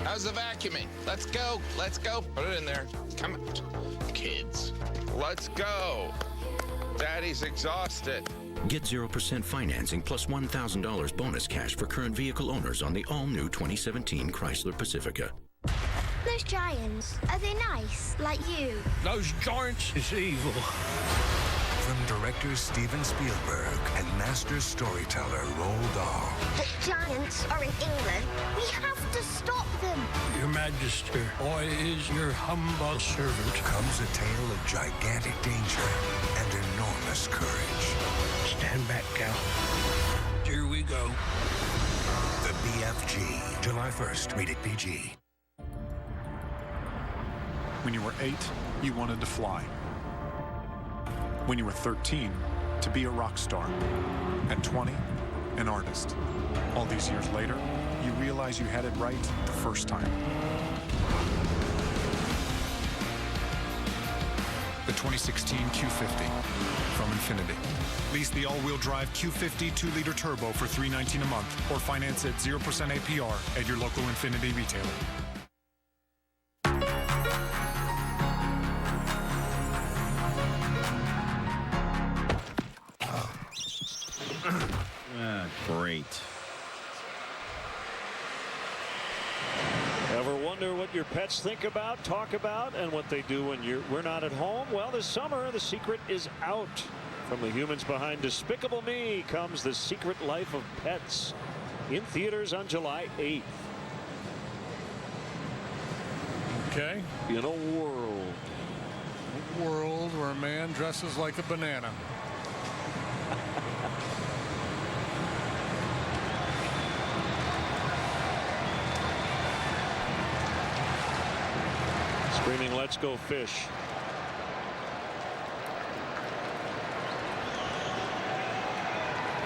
H: How's the vacuuming? Let's go. Let's go. Put it in there. Come on. Kids. Let's go. Daddy's exhausted.
Q: Get 0% financing plus $1,000 bonus cash for current vehicle owners on the all-new 2017 Chrysler Pacifica.
J: Those giants, are they nice, like you?
B: Those giants is evil.
K: From director Steven Spielberg and master storyteller Roald Dahl.
J: The giants are in England. We have to stop them.
B: Your Majesty, I is your humble servant.
K: Comes a tale of gigantic danger and enormous courage.
B: Stand back, Cal. Here we go.
K: The BFG, July 1st, rated PG.
X: When you were 8, you wanted to fly. When you were 13, to be a rock star. At 20, an artist. All these years later, you realize you had it right the first time. The 2016 Q50 from Infiniti. Lease the all-wheel drive Q50 2-liter turbo for $319 a month or finance at 0% APR at your local Infiniti retailer.
Y: Great.
C: Ever wonder what your pets think about, talk about, and what they do when we're not at home? Well, this summer, the secret is out. From the humans behind Despicable Me comes The Secret Life of Pets, in theaters on July 8th.
D: Okay.
C: In a world
D: where a man dresses like a banana.
C: Screaming, let's go fish.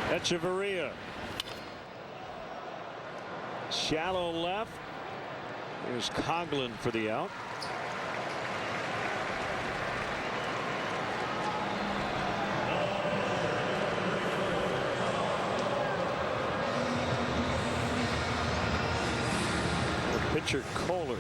C: Echeverria. Shallow left. There's Coughlin for the out. The pitcher Kohler.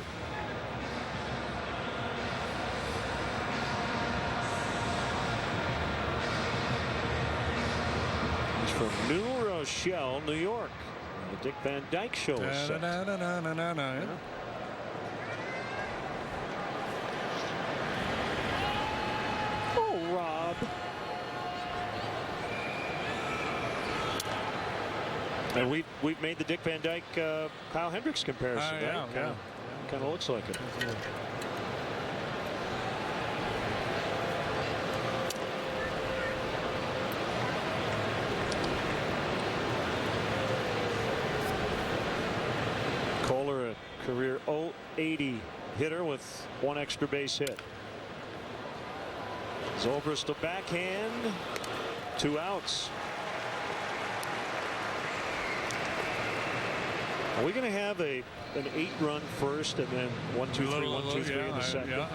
C: From New Rochelle, New York. The Dick Van Dyke Show is set. Oh, Rob. And we've made the Dick Van Dyke Kyle Hendricks comparison.
D: Yeah,
C: right? Kind of looks like it. career .080 hitter with 1 extra base hit. Zobrist to backhand, 2 outs. Are we going to have an 8-run first and then 1, 2, 3, 1, 2, 3 in the second?
D: Yeah,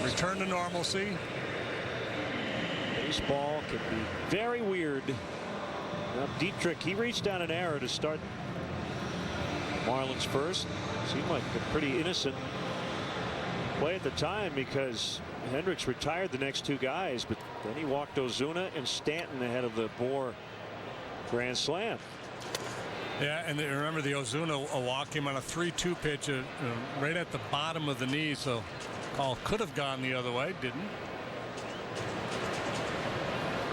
D: return to normalcy.
C: Baseball can be very weird. Now Dietrich, he reached down an error to start Marlins first. Seemed like a pretty innocent play at the time because Hendricks retired the next 2 guys, but then he walked Ozuna and Stanton ahead of the Bohr grand slam.
D: Yeah, and remember the Ozuna walk him on a 3-2 pitch right at the bottom of the knee, so call could have gone the other way, didn't.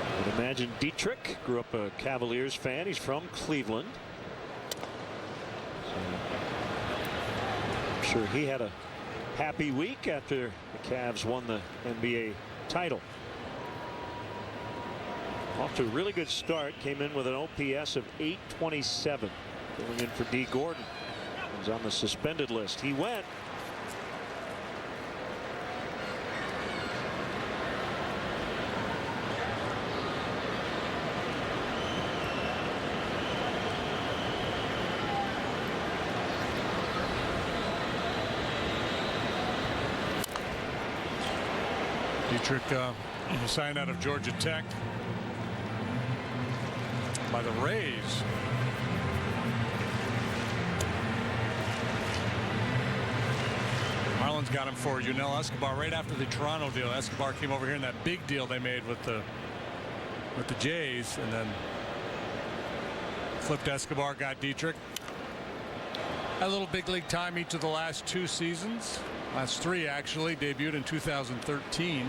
C: I would imagine Dietrich grew up a Cavaliers fan. He's from Cleveland. So I'm sure he had a happy week after the Cavs won the NBA title. Off to a really good start. Came in with an OPS of .827. Going in for D. Gordon. He's on the suspended list. He went.
D: Dietrich signed out of Georgia Tech by the Rays. Marlins got him for Yunel Escobar right after the Toronto deal. Escobar came over here in that big deal they made with the Jays, and then flipped Escobar, got Dietrich. Had a little big league time each of the last 2 seasons. Last 3 actually. Debuted in 2013.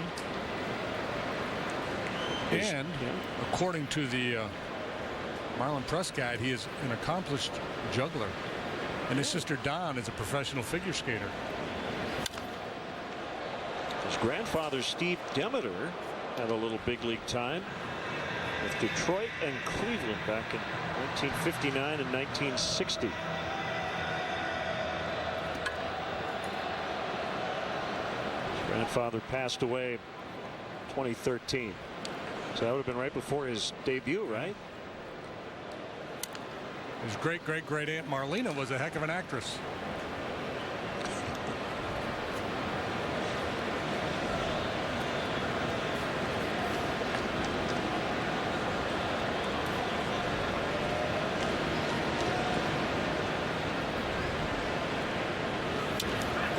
D: And according to the Marlin Press Guide, he is an accomplished juggler. And his sister Dawn is a professional figure skater.
C: His grandfather Steve Demeter had a little big league time with Detroit and Cleveland back in 1959 and 1960. His grandfather passed away in 2013. So that would have been right before his debut, right?
D: His great-great-great aunt Marlena was a heck of an actress.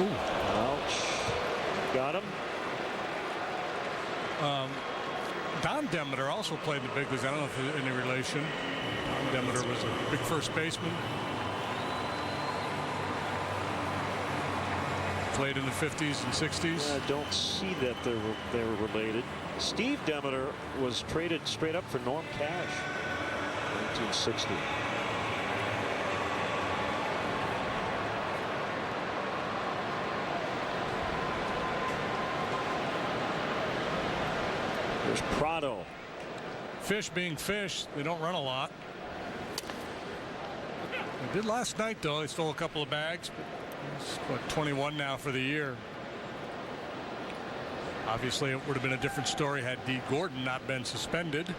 C: Ooh. Ouch. Got him.
D: Don Demeter also played in the big leagues. I don't know if there's any relation. Don Demeter was a big first baseman. Played in the 50s and 60s.
C: I don't see that they were related. Steve Demeter was traded straight up for Norm Cash in 1960. There's Prado.
D: Fish being fish, they don't run a lot. They did last night, though. They stole a couple of bags, but it's what, 21 now for the year. Obviously, it would have been a different story had D. Gordon not been suspended.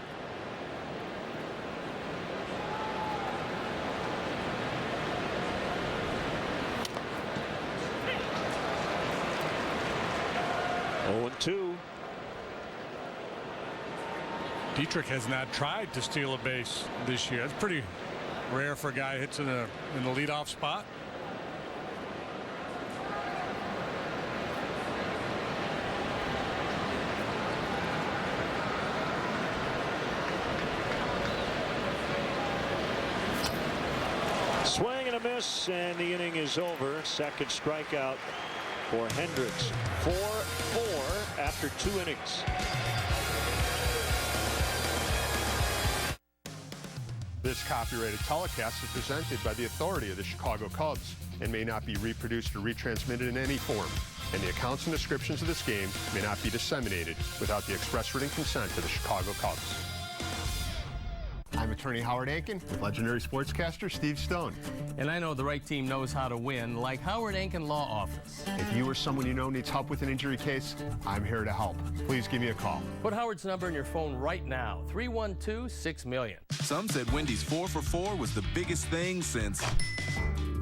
C: Oh, 2.
D: Dietrich has not tried to steal a base this year. That's pretty rare for a guy who hits in the leadoff spot.
C: Swing and a miss, and the inning is over. Second strikeout for Hendricks. 4-4 after 2 innings.
I: This copyrighted telecast is presented by the authority of the Chicago Cubs and may not be reproduced or retransmitted in any form. And the accounts and descriptions of this game may not be disseminated without the express written consent of the Chicago Cubs. I'm attorney Howard Ankin with legendary sportscaster Steve Stone.
M: And I know the right team knows how to win, like Howard Ankin Law Office.
I: If you or someone you know needs help with an injury case, I'm here to help. Please give me a call.
M: Put Howard's number in your phone right now, 312-6-MILLION.
N: Some said Wendy's 4 for $4 was the biggest thing since...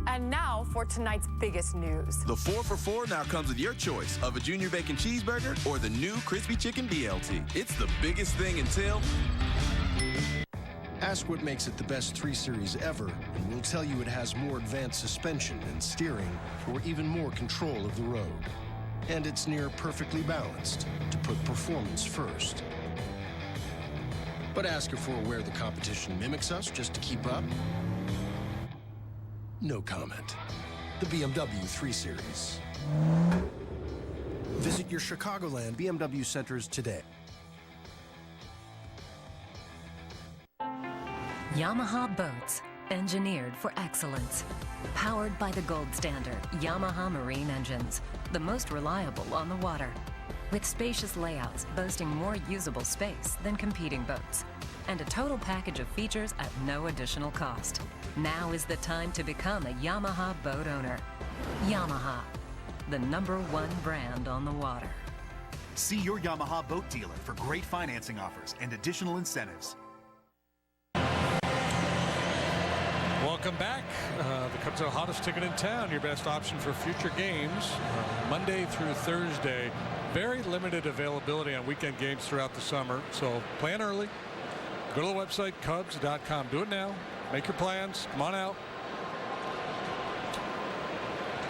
O: And now for tonight's biggest news.
N: The 4 for $4 now comes with your choice of a Junior Bacon Cheeseburger or the new Crispy Chicken BLT. It's the biggest thing until...
P: Ask what makes it the best 3 Series ever, and we'll tell you it has more advanced suspension and steering for even more control of the road. And it's near perfectly balanced to put performance first. But ask if we're aware the competition mimics us just to keep up. No comment. The BMW 3 Series. Visit your Chicagoland BMW centers today.
Y: Yamaha boats, engineered for excellence. Powered by the gold standard Yamaha Marine engines, the most reliable on the water. With spacious layouts boasting more usable space than competing boats. And a total package of features at no additional cost. Now is the time to become a Yamaha boat owner. Yamaha, the #1 brand on the water.
Z: See your Yamaha boat dealer for great financing offers and additional incentives.
D: Welcome back. The Cubs are the hottest ticket in town. Your best option for future games. Monday through Thursday. Very limited availability on weekend games throughout the summer. So plan early. Go to the website, Cubs.com. Do it now. Make your plans. Come on out.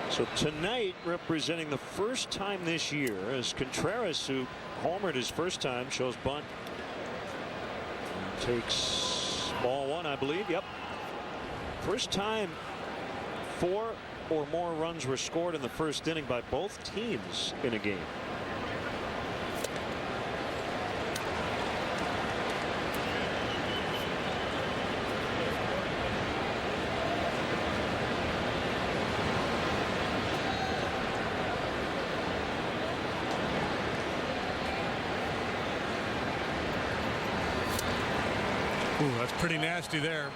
C: So tonight, representing the first time this year, is Contreras, who homered his first time, shows bunt. Takes ball 1, I believe. Yep. First time 4 or more runs were scored in the first inning by both teams in a game.
D: Ooh, that's pretty nasty there.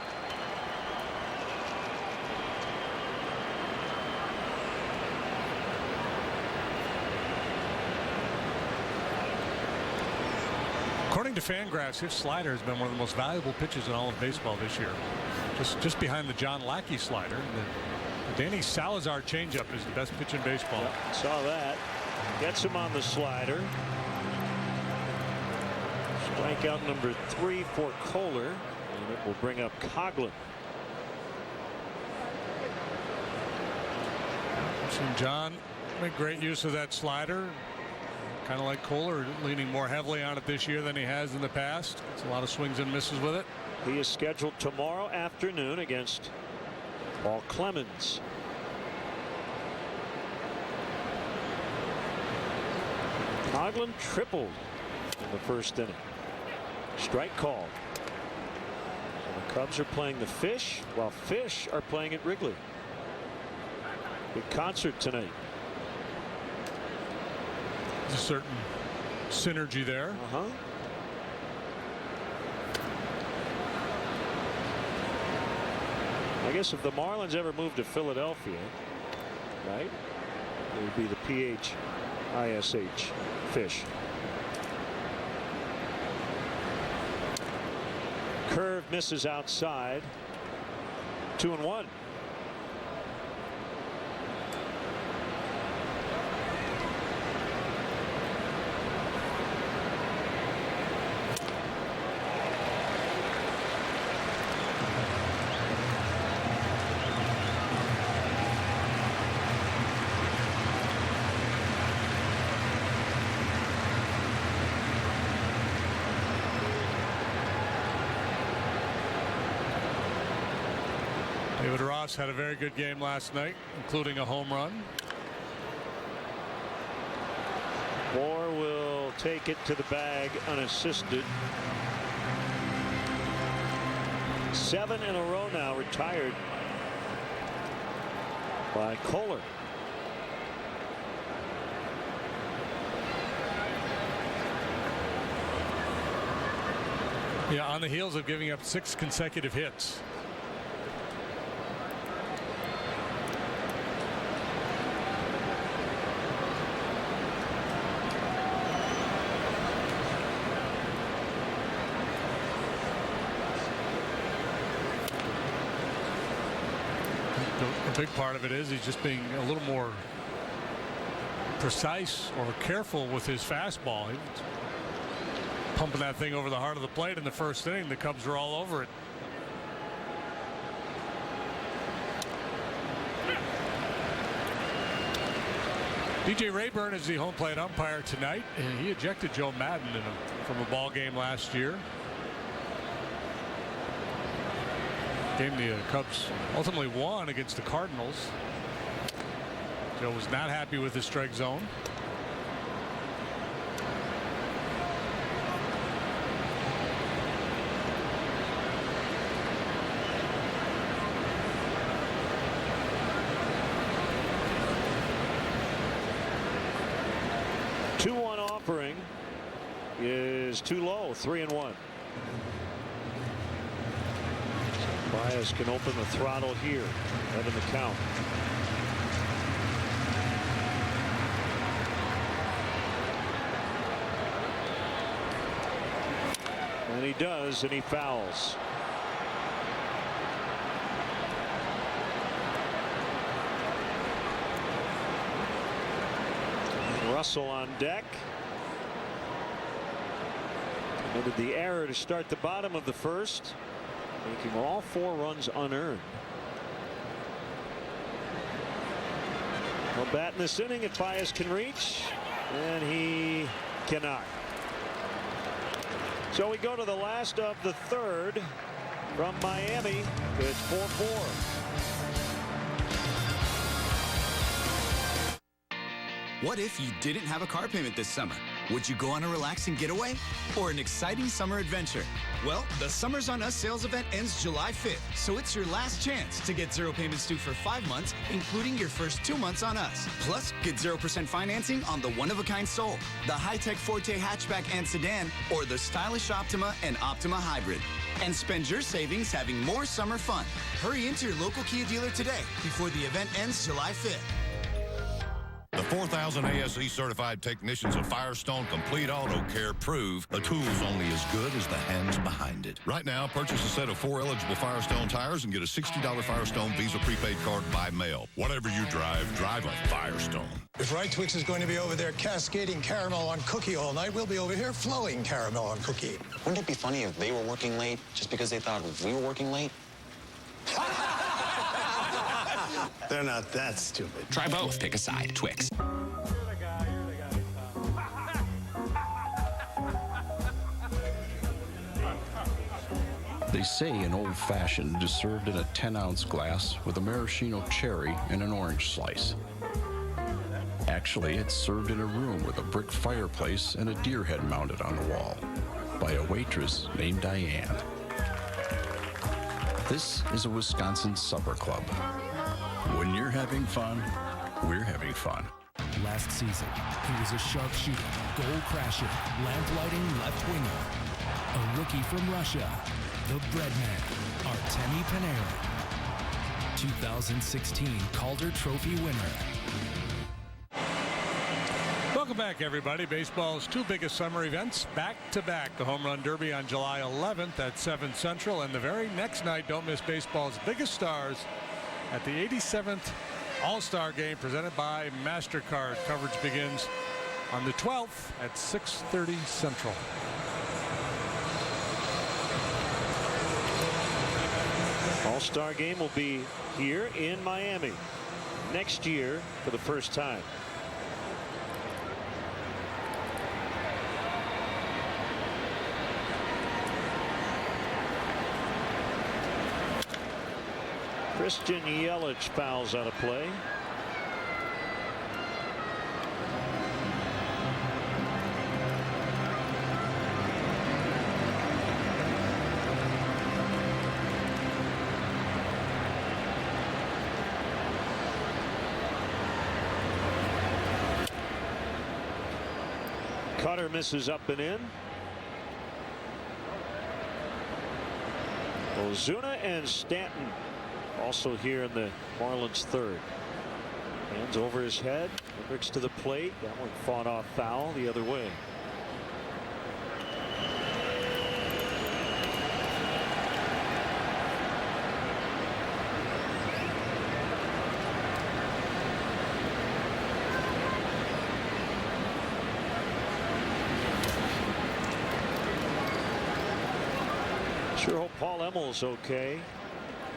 D: According to Fangraphs, his slider has been one of the most valuable pitches in all of baseball this year. Just behind the John Lackey slider. The Danny Salazar changeup is the best pitch in baseball.
C: Yep, saw that. Gets him on the slider. Strikeout number 3 for Kohler. And it will bring up Coghlan.
D: Seen John make great use of that slider. Kind of like Kohler, leaning more heavily on it this year than he has in the past. It's a lot of swings and misses with it.
C: He is scheduled tomorrow afternoon against Paul Clemens. Coghlan tripled in the first inning. Strike call. So the Cubs are playing the Fish, while Fish are playing at Wrigley. Big concert tonight.
D: There's a certain synergy there.
C: I guess if the Marlins ever moved to Philadelphia, right, it would be the PHISH, Fish. Curve misses outside. 2-1.
D: David Ross had a very good game last night, including a home run.
C: Moore will take it to the bag unassisted. 7 in a row now retired by Kohler.
D: Yeah, on the heels of giving up 6 consecutive hits. A big part of it is he's just being a little more precise or careful with his fastball. He was pumping that thing over the heart of the plate in the first inning. The Cubs were all over it. DJ Rayburn is the home plate umpire tonight, and he ejected Joe Madden from a ball game last year. Game the Cubs ultimately won against the Cardinals. Joe was not happy with his strike zone.
C: Two-one offering is too low. 3-1. Baez can open the throttle here, having the count. And he does, and he fouls. Russell on deck. Committed the error to start the bottom of the first, making all 4 runs unearned. Well, bat in this inning if Baez can reach, and he cannot. So we go to the last of the third from Miami. It's 4-4.
F: What if you didn't have a car payment this summer? Would you go on a relaxing getaway or an exciting summer adventure? Well, the Summers on Us sales event ends July 5th, so it's your last chance to get 0 payments due for 5 months, including your first 2 months on us. Plus, get 0% financing on the one-of-a-kind Soul, the high-tech Forte hatchback and sedan, or the stylish Optima and Optima Hybrid. And spend your savings having more summer fun. Hurry into your local Kia dealer today before the event ends July 5th.
A: The 4,000 ASE certified technicians of Firestone Complete Auto Care prove a tool's only as good as the hands behind it. Right now, purchase a set of 4 eligible Firestone tires and get a $60 Firestone Visa prepaid card by mail. Whatever you drive, drive a Firestone.
L: If Right Twix is going to be over there cascading caramel on cookie all night, we'll be over here flowing caramel on cookie.
R: Wouldn't it be funny if they were working late just because they thought we were working late?
L: They're not that stupid.
R: Try both. Pick a side. Twix.
S: They say an old-fashioned is served in a 10-ounce glass with a maraschino cherry and an orange slice. Actually, it's served in a room with a brick fireplace and a deer head mounted on the wall by a waitress named Diane. This is a Wisconsin supper club. When you're having fun, we're having fun.
T: Last season, he was a sharpshooter, goal crasher, lamplighting left winger. A rookie from Russia, the Breadman, Artemi Panarin. 2016 Calder Trophy winner.
D: Welcome back, everybody. Baseball's 2 biggest summer events back-to-back. The Home Run Derby on July 11th at 7 Central, and the very next night, don't miss baseball's biggest stars at the 87th All-Star Game presented by MasterCard. Coverage begins on the 12th at 6:30 Central.
C: All-Star Game will be here in Miami next year for the first time. Christian Yelich fouls out of play. Cutter misses up and in. Ozuna and Stanton also here in the Marlins third. Hands over his head. Hendricks to the plate. That one fought off foul the other way. Sure hope Paul Emmel's okay.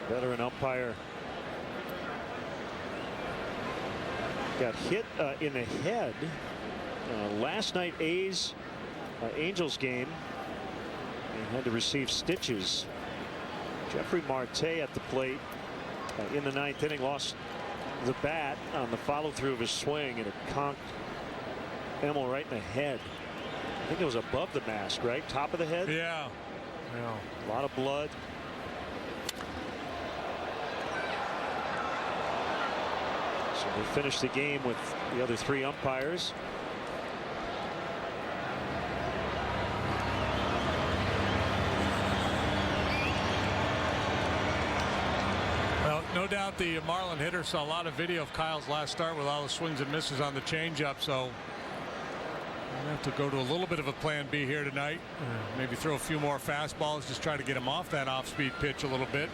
C: Veteran umpire got hit in the head last night Angels game and had to receive stitches. Jeffrey Marte at the plate in the ninth inning lost the bat on the follow through of his swing, and it conked Emmel right in the head. I think it was above the mask, right? Top of the head?
D: Yeah.
C: A lot of blood. So we finish the game with the other three umpires.
D: Well, no doubt the Marlin hitter saw a lot of video of Kyle's last start with all the swings and misses on the changeup, so we'll have to go to a little bit of a plan B here tonight. Maybe throw a few more fastballs, just try to get him off that off-speed pitch a little bit.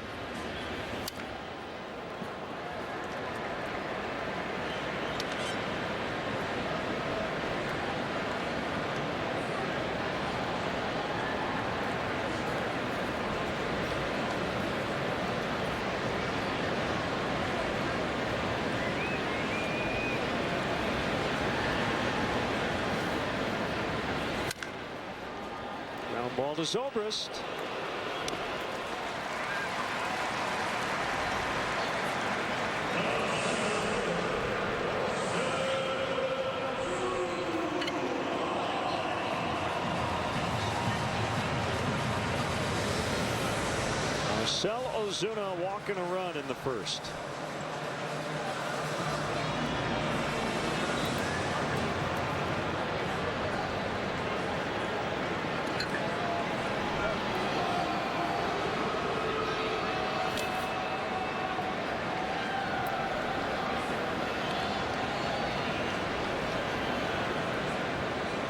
C: Ball to Zobrist. Marcell Ozuna walking a run in the first.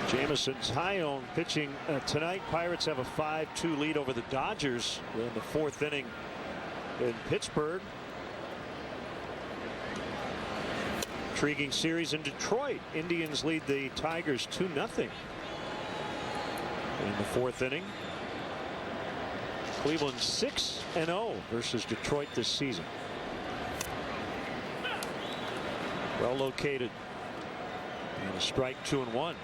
C: Jamison Tyone pitching tonight. Pirates have a 5-2 lead over the Dodgers in the fourth inning in Pittsburgh. Intriguing series in Detroit. Indians lead the Tigers 2-0 in the fourth inning. Cleveland 6-0 versus Detroit this season. Well located. And a strike, 2-1.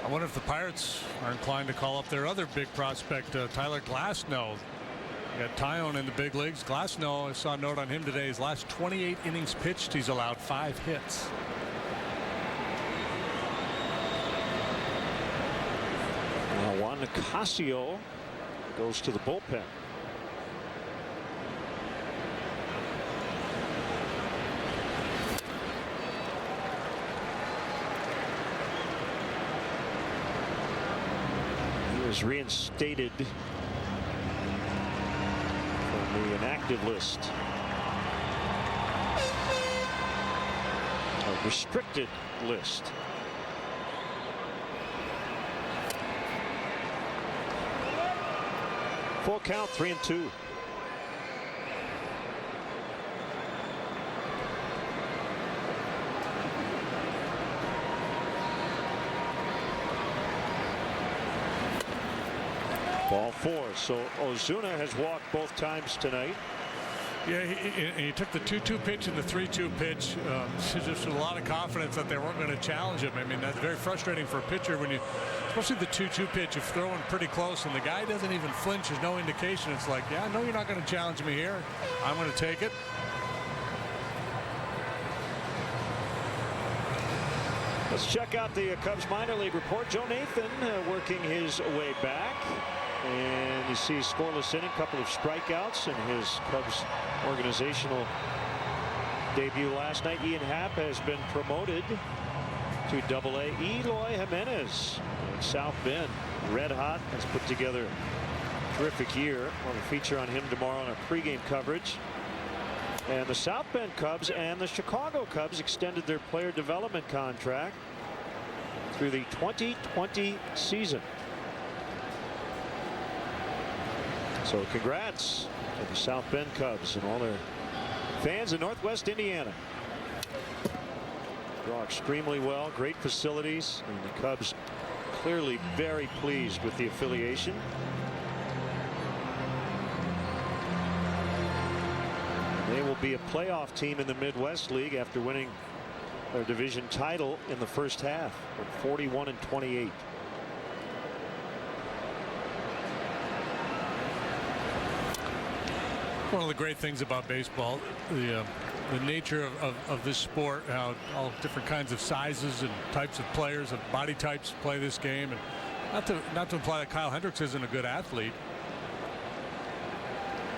D: I wonder if the Pirates are inclined to call up their other big prospect, Tyler Glasnow. You got Tyone in the big leagues. Glasnow, I saw a note on him today. His last 28 innings pitched, he's allowed 5 hits.
C: Now Juan Nicasio goes to the bullpen. Was reinstated from the inactive list. A restricted list. Full count, 3-2. Ball 4. So Ozuna has walked both times tonight.
D: Yeah, he took the 2-2 pitch and the 3-2 pitch. Just a lot of confidence that they weren't going to challenge him. I mean, that's very frustrating for a pitcher when you, especially the 2-2 pitch, if throwing pretty close and the guy doesn't even flinch. There's no indication. It's like, yeah, no, you're not going to challenge me here. I'm going to take it.
C: Let's check out the Cubs minor league report. Joe Nathan working his way back. And you see scoreless inning, couple of strikeouts in his Cubs organizational debut last night. Ian Happ has been promoted to AA. Eloy Jimenez in South Bend, red hot, has put together terrific year. We'll feature on him tomorrow in our pregame coverage. And the South Bend Cubs and the Chicago Cubs extended their player development contract through the 2020 season. So congrats to the South Bend Cubs and all their fans in Northwest Indiana. Draw extremely well, great facilities, and the Cubs clearly very pleased with the affiliation. They will be a playoff team in the Midwest League after winning their division title in the first half at 41-28.
D: One of the great things about baseball, the nature of this sport, how all different kinds of sizes and types of players and body types play this game, and not to imply that Kyle Hendricks isn't a good athlete,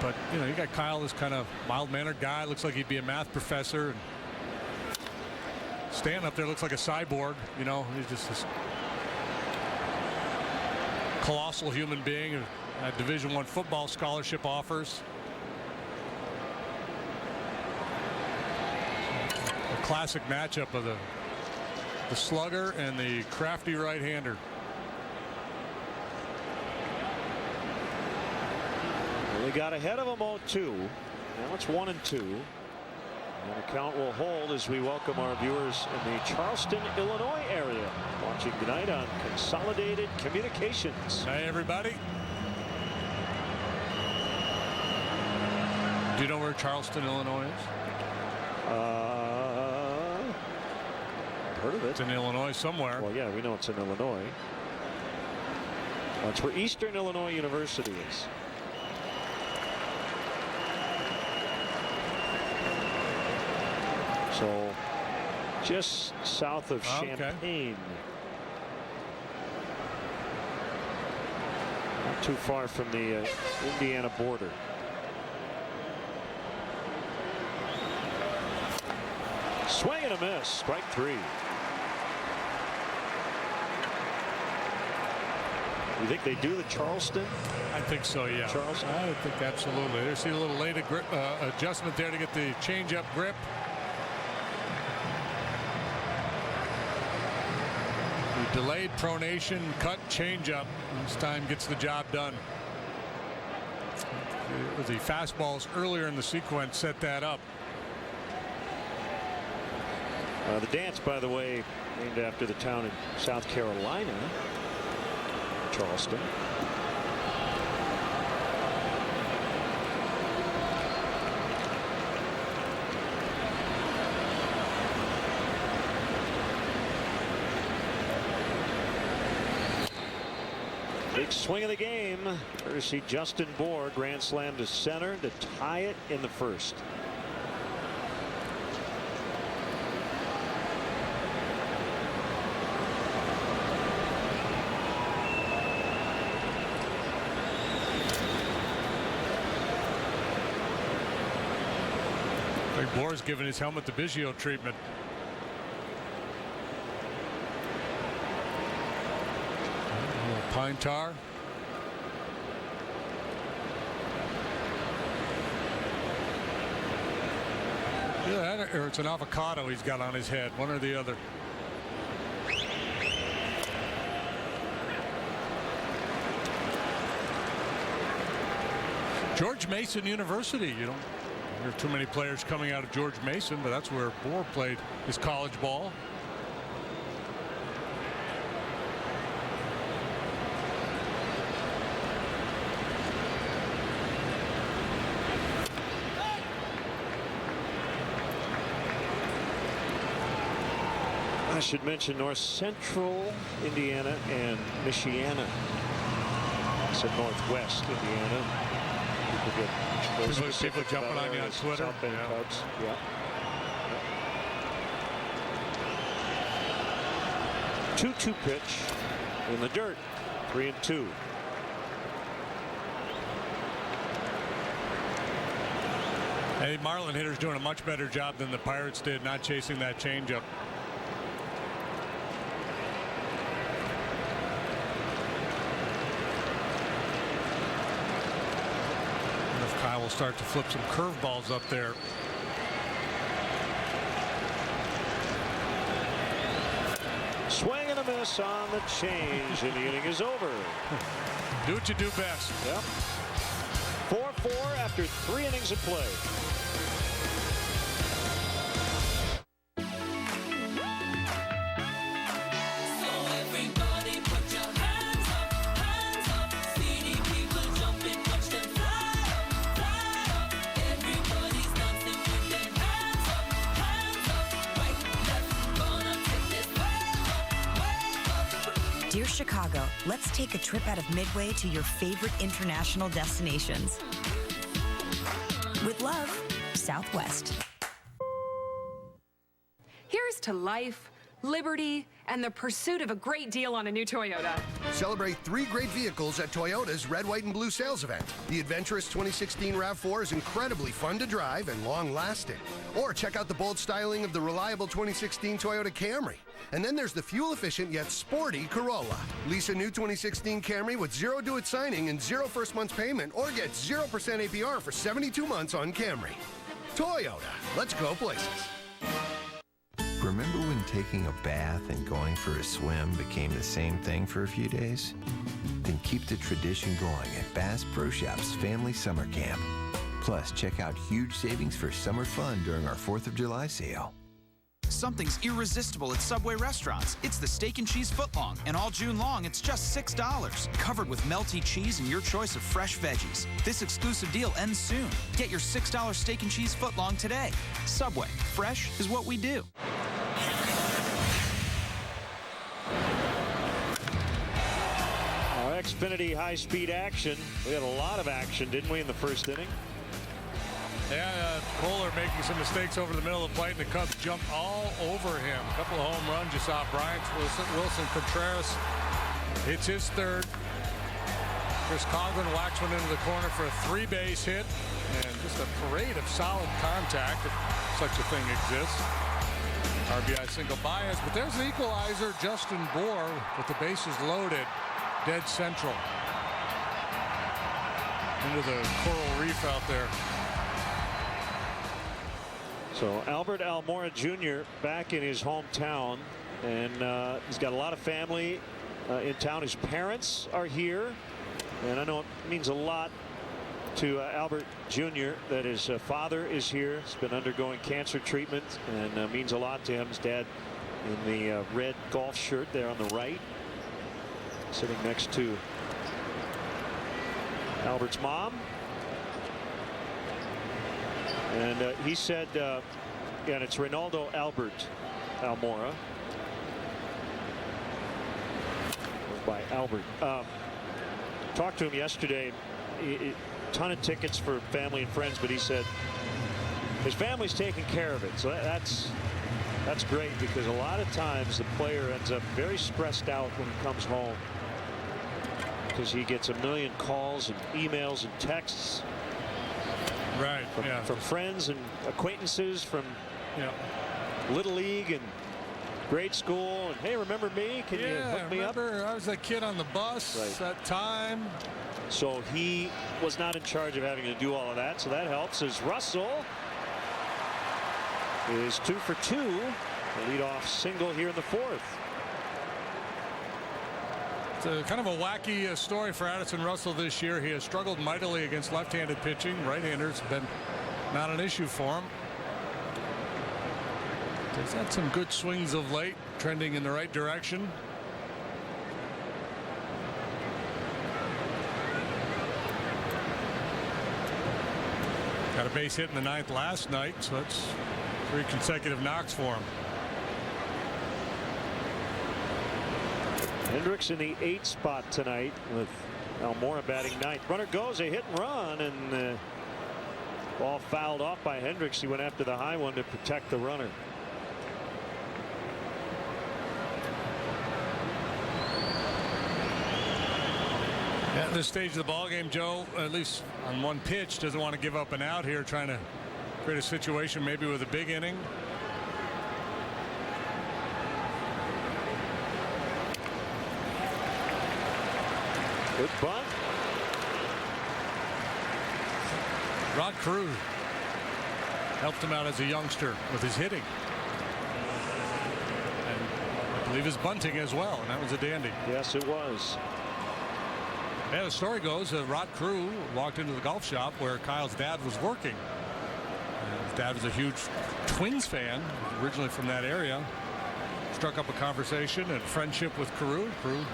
D: but you know, you got Kyle, this kind of mild-mannered guy, looks like he'd be a math professor, and Stanton up there looks like a cyborg. You know, he's just this colossal human being who had Division I football scholarship offers. A classic matchup of the slugger and the crafty right-hander.
C: Well, they got ahead of them 0-2. Now it's 1-2. And the count will hold as we welcome our viewers in the Charleston, Illinois area, watching tonight on Consolidated Communications.
D: Hey, everybody. Do you know where Charleston, Illinois is?
C: Heard of it.
D: It's in Illinois somewhere.
C: Well, yeah, we know it's in Illinois. That's where Eastern Illinois University is. So just south of Champaign. Not too far from the Indiana border. Swing and a miss. Strike three. You think they do the Charleston?
D: I think so, yeah.
C: Charleston?
D: I think absolutely. There's a little late adjustment there to get the change-up grip. The delayed pronation, cut, change-up. This time gets the job done. The fastballs earlier in the sequence set that up.
C: The dance, by the way, named after the town in South Carolina, Charleston. Big swing of the game. Courtesy Justin Bohr, grand slam to center to tie it in the first.
D: Bohr's giving his helmet the Biggio treatment. A little pine tar. Yeah, that, or it's an avocado he's got on his head, one or the other. George Mason University, you don't hear too many players coming out of George Mason, but that's where Bohr played his college ball.
C: I should mention North Central Indiana and Michiana. I said Northwest Indiana.
D: People jumping on you on Twitter.
C: South Bend Cubs. Yeah. 2-2 pitch in the dirt. 3-2.
D: Hey, Marlin hitters doing a much better job than the Pirates did, not chasing that changeup. will start to flip some curveballs up there.
C: Swing and a miss on the change, and the inning is over.
D: Do what you do best.
C: Yep. 4-4 after 3 innings of play.
E: Dear Chicago, let's take a trip out of Midway to your favorite international destinations. With love, Southwest.
O: Here's to life, liberty, and the pursuit of a great deal on a new Toyota.
G: Celebrate 3 great vehicles at Toyota's Red, White, and Blue sales event. The adventurous 2016 RAV4 is incredibly fun to drive and long-lasting. Or check out the bold styling of the reliable 2016 Toyota Camry. And then there's the fuel-efficient yet sporty Corolla. Lease a new 2016 Camry with 0 due at signing and 0 first month's payment, or get 0% APR for 72 months on Camry. Toyota, let's go places.
H: Remember when taking a bath and going for a swim became the same thing for a few days? Then keep the tradition going at Bass Pro Shop's Family Summer Camp. Plus, check out huge savings for summer fun during our 4th of July sale.
F: Something's irresistible at Subway restaurants. It's the steak and cheese footlong, and all June long, it's just $6. Covered with melty cheese and your choice of fresh veggies. This exclusive deal ends soon. Get your $6 steak and cheese footlong today. Subway, fresh is what we do.
C: Our Xfinity high-speed action. We had a lot of action, didn't we, in the first inning?
D: Yeah, Kohler making some mistakes over the middle of the plate, and the Cubs jumped all over him. A couple of home runs. You saw Bryant Wilson Contreras hits his 3rd. Chris Coghlan whacks one into the corner for a 3-base hit, and just a parade of solid contact, if such a thing exists. RBI single Baez, but there's the equalizer. Justin Bour with the bases loaded, dead central into the coral reef out there.
C: So Albert Almora Jr. back in his hometown, and he's got a lot of family in town. His parents are here, and I know it means a lot to Albert Jr. that his father is here. He's been undergoing cancer treatment, and means a lot to him. His dad in the red golf shirt there on the right, sitting next to Albert's mom. And he said, and it's Reynaldo Albert Almora. By Albert. Talked to him yesterday. A ton of tickets for family and friends, but he said his family's taking care of it. So that's great, because a lot of times the player ends up very stressed out when he comes home, because he gets a million calls and emails and texts.
D: Right.
C: From friends and acquaintances from Little League and grade school, and hey, remember me? Can you hook me up?
D: I was that kid on the bus that time.
C: So he was not in charge of having to do all of that, so that helps. As Russell is 2 for 2, the leadoff single here in the 4th.
D: It's a kind of a wacky story for Addison Russell this year. He has struggled mightily against left-handed pitching. Right-handers have been not an issue for him. He's had some good swings of late, trending in the right direction. Got a base hit in the 9th last night, so that's 3 consecutive knocks for him.
C: Hendricks in the 8th spot tonight, with Almora batting 9th. Runner goes, a hit and run, and ball fouled off by Hendricks. He went after the high one to protect the runner.
D: At this stage of the ball game, Joe, at least on one pitch, doesn't want to give up an out here, trying to create a situation maybe with a big inning. Good bunt. Rod Carew helped him out as a youngster with his hitting. And I believe his bunting as well, and that was a dandy.
C: Yes, it was.
D: Yeah, the story goes that Rod Carew walked into the golf shop where Kyle's dad was working. And his dad was a huge Twins fan, originally from that area. Struck up a conversation and friendship with Carew. Carew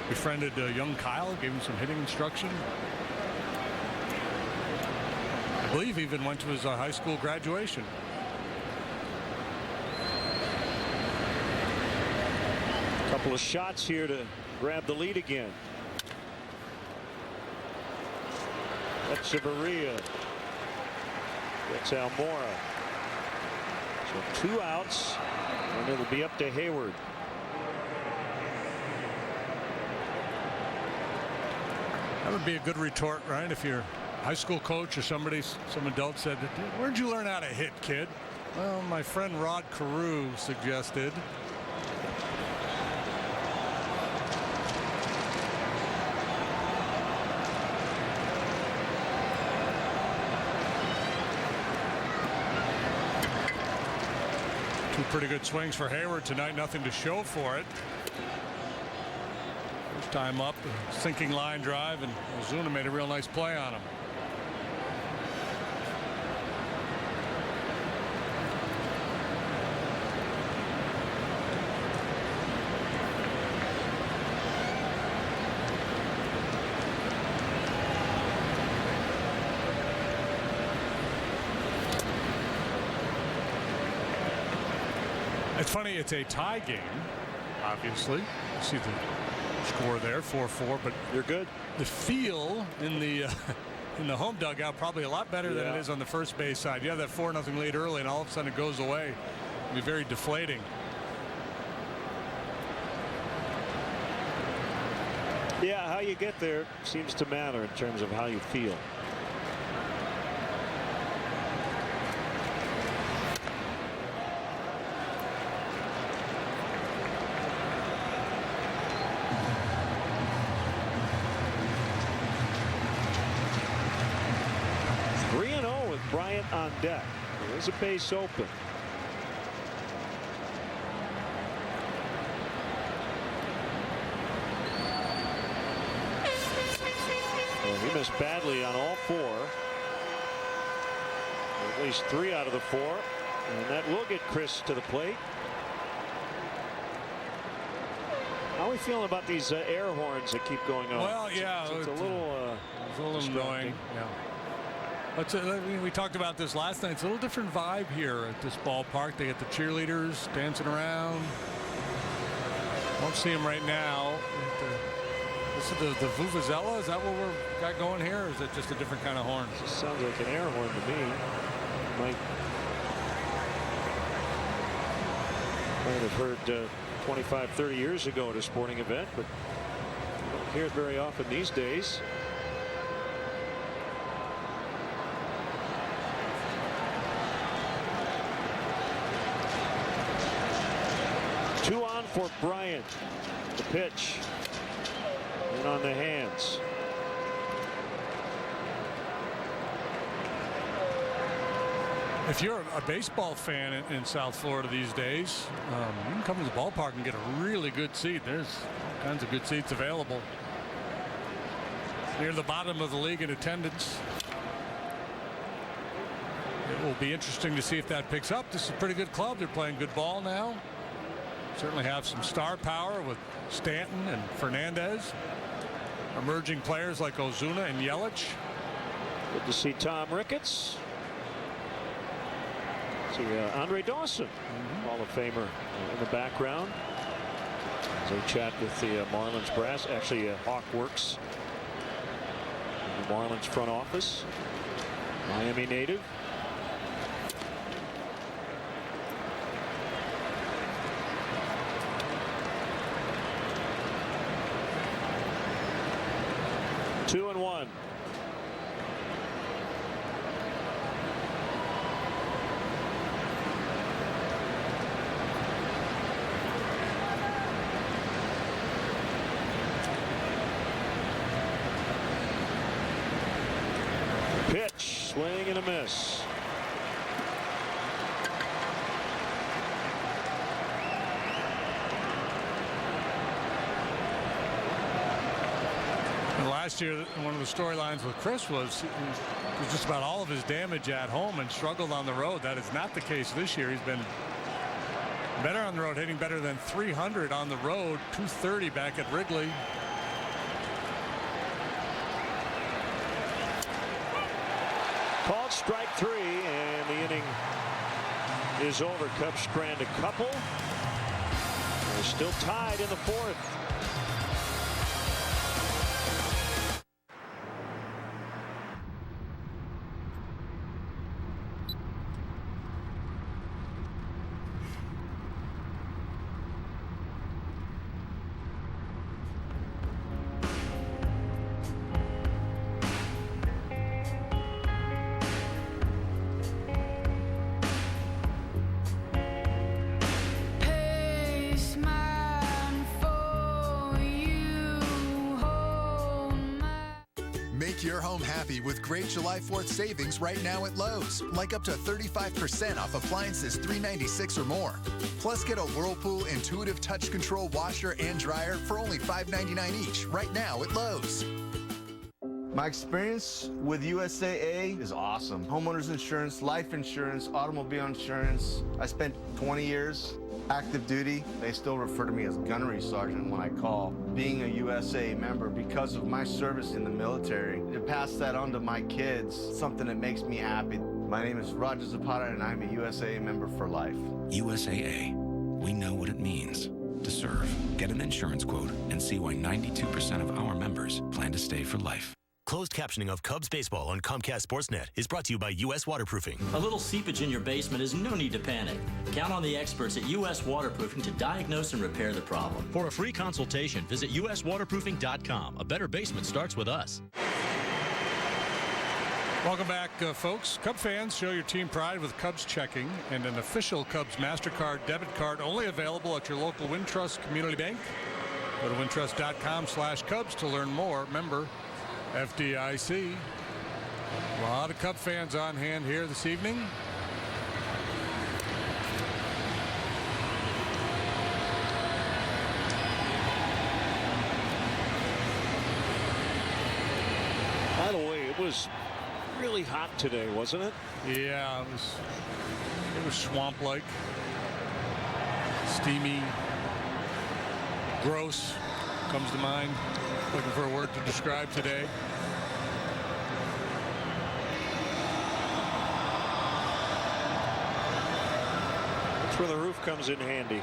D: befriended young Kyle, gave him some hitting instruction. I believe even went to his high school graduation.
C: A couple of shots here to grab the lead again. That's Echeverria. That's Almora. So 2 outs, and it'll be up to Hayward.
D: That would be a good retort, right? If you're a high school coach or some adult said, "Where'd you learn how to hit, kid?" Well, my friend Rod Carew suggested. Two pretty good swings for Hayward tonight. Nothing to show for it. First time up, a sinking line drive, and Ozuna made a real nice play on him. It's funny, it's a tie game, obviously. You see the score there, 4-4, but
C: you're good.
D: The feel in the home dugout probably a lot better than it is on the first base side. You have that 4-0 lead early, and all of a sudden it goes away. It'll be very deflating.
C: Yeah, how you get there seems to matter in terms of how you feel. On deck. There's a base open. Well, he missed badly on all 4. At least 3 out of the 4. And that will get Chris to the plate. How are we feeling about these air horns that keep going on?
D: Well, yeah.
C: It's a little
D: annoying. Yeah. We talked about this last night. It's a little different vibe here at this ballpark. They get the cheerleaders dancing around. Won't see them right now. This is the Vuvuzela. Is that what we've got going here, or is it just a different kind of horn?
C: It sounds like an air horn to me. Might have heard 25, 30 years ago at a sporting event, but you don't hear it very often these days. Two on for Bryant. The pitch. And on the hands.
D: If you're a baseball fan in South Florida these days, you can come to the ballpark and get a really good seat. There's all kinds of good seats available. Near the bottom of the league in attendance. It will be interesting to see if that picks up. This is a pretty good club. They're playing good ball now. Certainly have some star power with Stanton and Fernandez. Emerging players like Ozuna and Yelich.
C: Good to see Tom Ricketts. See Andre Dawson, Hall of Famer in the background. As they chat with the Marlins brass. Actually, Hawk works in the Marlins front office. Miami native. Two and one. Pitch Swing and a miss.
D: Last year, one of the storylines with Chris was just about all of his damage at home and struggled on the road. That is not the case this year. He's been better on the road, hitting better than 300 on the road, 230 back at Wrigley.
C: Called strike 3, and the inning is over. Cubs strand a couple. They're still tied in the 4th.
B: Make your home happy with great July 4th savings right now at Lowe's, like up to 35% off appliances $396 or more. Plus, get a Whirlpool Intuitive Touch Control washer and dryer for only $5.99 each right now at Lowe's.
J: My experience with USAA is awesome. Homeowners insurance, life insurance, automobile insurance. I spent 20 years active duty. They still refer to me as gunnery sergeant when I call. Being a USAA member because of my service in the military, to pass that on to my kids, something that makes me happy. My name is Roger Zapata and I'm a USAA member for life.
Q: USAA. We know what it means to serve. Get an insurance quote and see why 92% of our members plan to stay for life.
U: Closed captioning of Cubs baseball on Comcast Sportsnet is brought to you by U.S. Waterproofing.
V: A little seepage in your basement is no need to panic. Count on the experts at U.S. Waterproofing to diagnose and repair the problem.
U: For a free consultation, visit uswaterproofing.com. A better basement starts with us.
D: Welcome back, folks. Cub fans, show your team pride with Cubs checking and an official Cubs MasterCard debit card only available at your local Wintrust Community Bank. Go to wintrust.com/Cubs to learn more. Member FDIC. A lot of Cub fans on hand here this evening.
C: By the way, it was really hot today, wasn't it?
D: Yeah, it was swamp-like, steamy, gross comes to mind. Looking for a word to describe today.
C: That's where the roof comes in handy.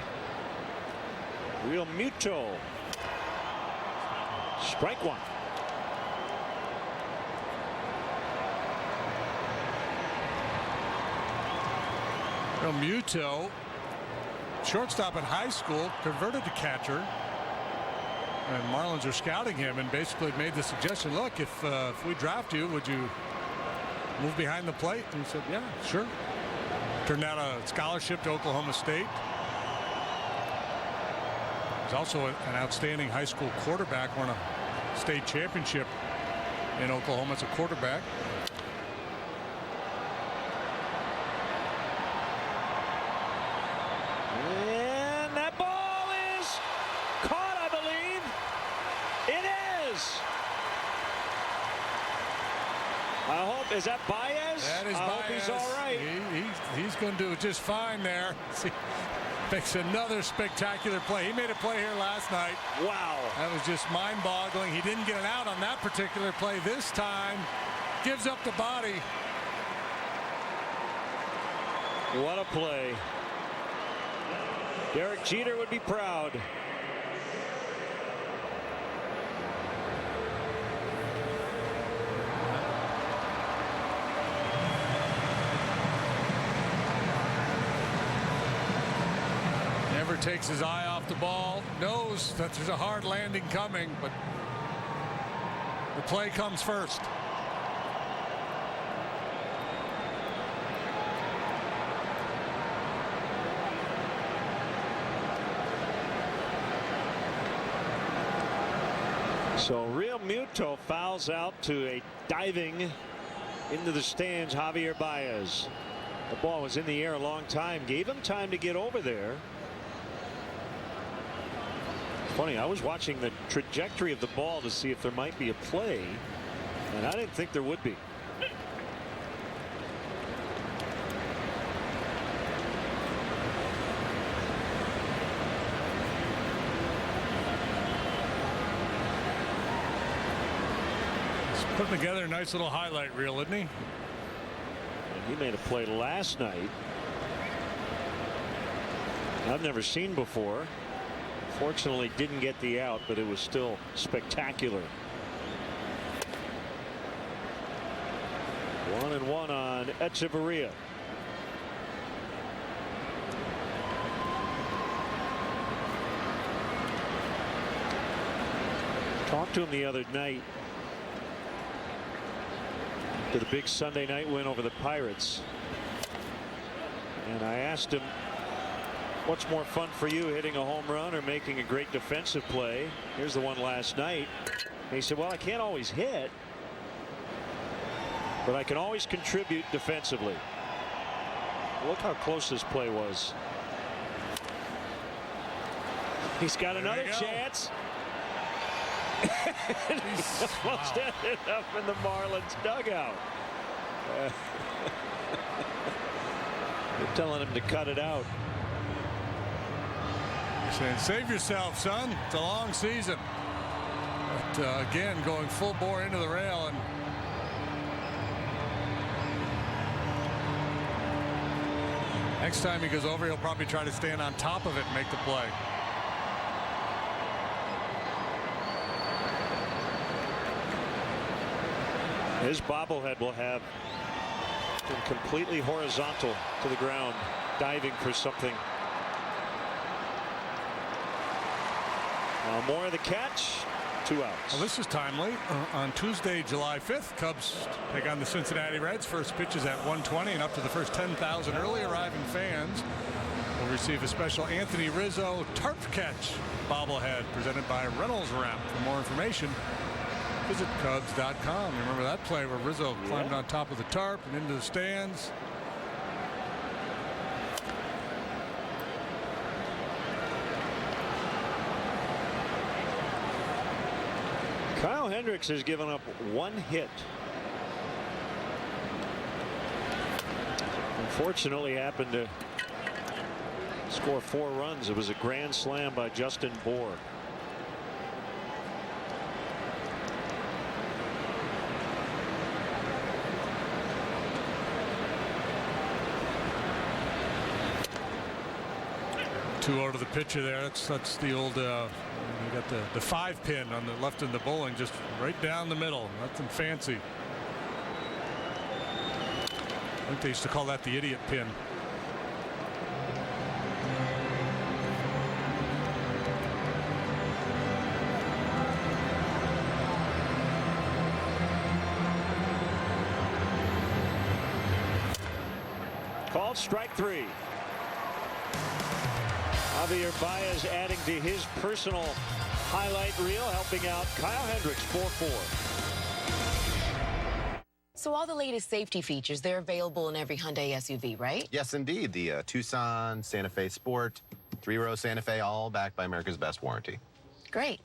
C: Real Muto. Strike 1.
D: Real Muto, shortstop in high school, converted to catcher. And Marlins are scouting him and basically made the suggestion, look, if we draft you, would you move behind the plate? And he said, yeah, sure. Turned out a scholarship to Oklahoma State. He's also an outstanding high school quarterback, won a state championship in Oklahoma as a quarterback.
C: And that ball is caught, I believe. It is. I hope, is that Baez?
D: That is
C: I
D: Baez.
C: hope he's all right.
D: He's going to do just fine there. See, makes another spectacular play. He made a play here last night.
C: Wow.
D: That was just mind-boggling. He didn't get an out on that particular play this time. Gives up the body.
C: What a play. Derek Jeter would be proud.
D: Never takes his eye off the ball. Knows that there's a hard landing coming, but the play comes first.
C: So Real Muto fouls out to a diving Into the stands, Javier Baez. The ball was in the air a long time. Gave him time to get over there. Funny, I was watching the trajectory of the ball to see if there might be a play, and I didn't think there would be.
D: He's putting together a nice little highlight reel, isn't he?
C: And he made a play last night I've never seen before. Fortunately didn't get the out, but it was still spectacular. 1-1 on Echeverria. Talked to him the other night to the big Sunday night win over the Pirates, and I asked him, what's more fun for you, hitting a home run or making a great defensive play? Here's the one last night. And he said, well, I can't always hit, but I can always contribute defensively. Look how close this play was. He's got another chance. And he almost ended up in the Marlins dugout. They're telling him to cut it out.
D: Saying, save yourself, son. It's a long season. But again, going full bore into the rail, and next time he goes over, he'll probably try to stand on top of it and make the play.
C: His bobblehead will have him completely horizontal to the ground, diving for something. More of the catch. 2 outs.
D: Well, this is timely. On Tuesday, July 5th, Cubs take on the Cincinnati Reds. First pitch is at 1:20, and up to the first 10,000 early arriving fans will receive a special Anthony Rizzo tarp catch bobblehead presented by Reynolds Wrap. For more information, visit Cubs.com. Remember that play where Rizzo climbed on top of the tarp and into the stands?
C: Kyle Hendricks has given up 1 hit. Unfortunately happened to score 4 runs. It was a grand slam by Justin Bour.
D: Two out of the pitcher there. That's the old you got the 5 pin on the left in the bowling, just right down the middle. Nothing fancy. I think they used to call that the idiot pin.
C: Called strike 3. Javier Baez adding to his personal highlight reel, helping out Kyle Hendricks 4-4.
I: So all the latest safety features, they're available in every Hyundai SUV, right?
K: Yes, indeed. The Tucson, Santa Fe Sport, 3-row Santa Fe, all backed by America's Best warranty.
I: Great.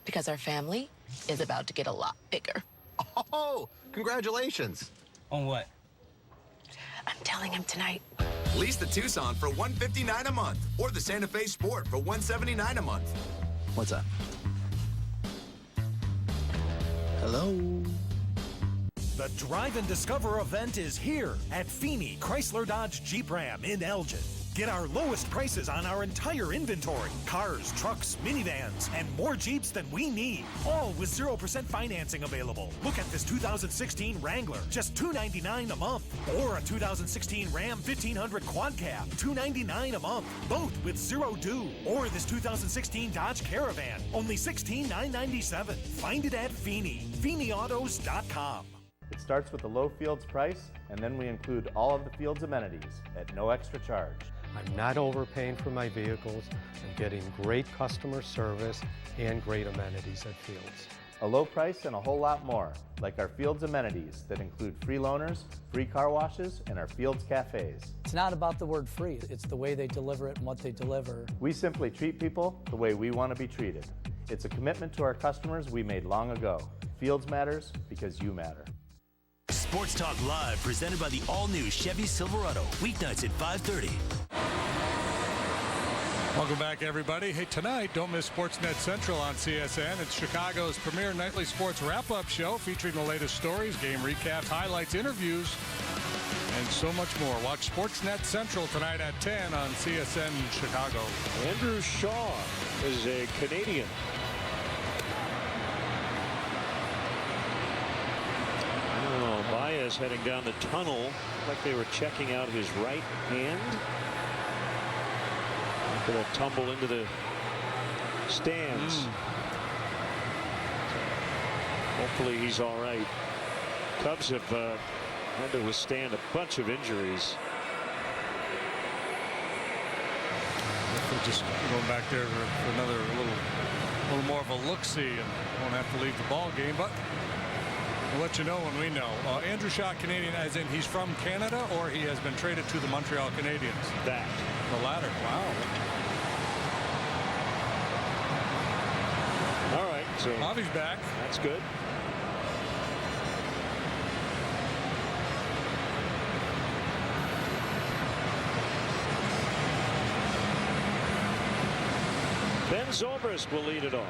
I: Because our family is about to get a lot bigger.
K: Oh, congratulations.
M: On what?
I: I'm telling him tonight.
F: Lease the Tucson for $159 a month, or the Santa Fe Sport for $179 a month.
K: What's up?
M: Hello? The Drive and Discover event is here at Feeney Chrysler Dodge Jeep Ram in Elgin. Get our lowest prices on our entire inventory. Cars, trucks, minivans, and more Jeeps than we need. All with 0% financing available. Look at this 2016 Wrangler, just $299 a month. Or a 2016 Ram 1500 Quad Cab, $299 a month. Both with 0 due. Or this 2016 Dodge Caravan, only $16,997. Find it at Feeney. FeeneyAutos.com.
N: It starts with the low Fields price, and then we include all of the Fields amenities at no extra charge.
W: I'm not overpaying for my vehicles. I'm getting great customer service and great amenities at Fields.
N: A low price and a whole lot more, like our Fields amenities that include free loaners, free car washes, and our Fields cafes.
A: It's not about the word free, it's the way they deliver it and what they deliver.
N: We simply treat people the way we want to be treated. It's a commitment to our customers we made long ago. Fields matters because you matter.
L: Sports Talk Live, presented by the all-new Chevy Silverado. Weeknights at 5:30.
D: Welcome back, everybody. Hey, tonight, don't miss Sportsnet Central on CSN. It's Chicago's premier nightly sports wrap-up show featuring the latest stories, game recaps, highlights, interviews, and so much more. Watch Sportsnet Central tonight at 10 on CSN Chicago.
C: Andrew Shaw is a Canadian. Oh, Baez heading down the tunnel like they were checking out his right hand. Going to tumble into the stands. Hopefully he's all right. Cubs have had to withstand a bunch of injuries.
D: We're just going back there for another little more of a look-see, and won't have to leave the ball game, but we'll let you know when we know. Andrew Shaw, Canadian, as in he's from Canada, or he has been traded to the Montreal Canadiens?
C: That.
D: The latter. Wow.
C: All right. So
D: Bobby's back.
C: That's good. Ben Zobrist will lead it off.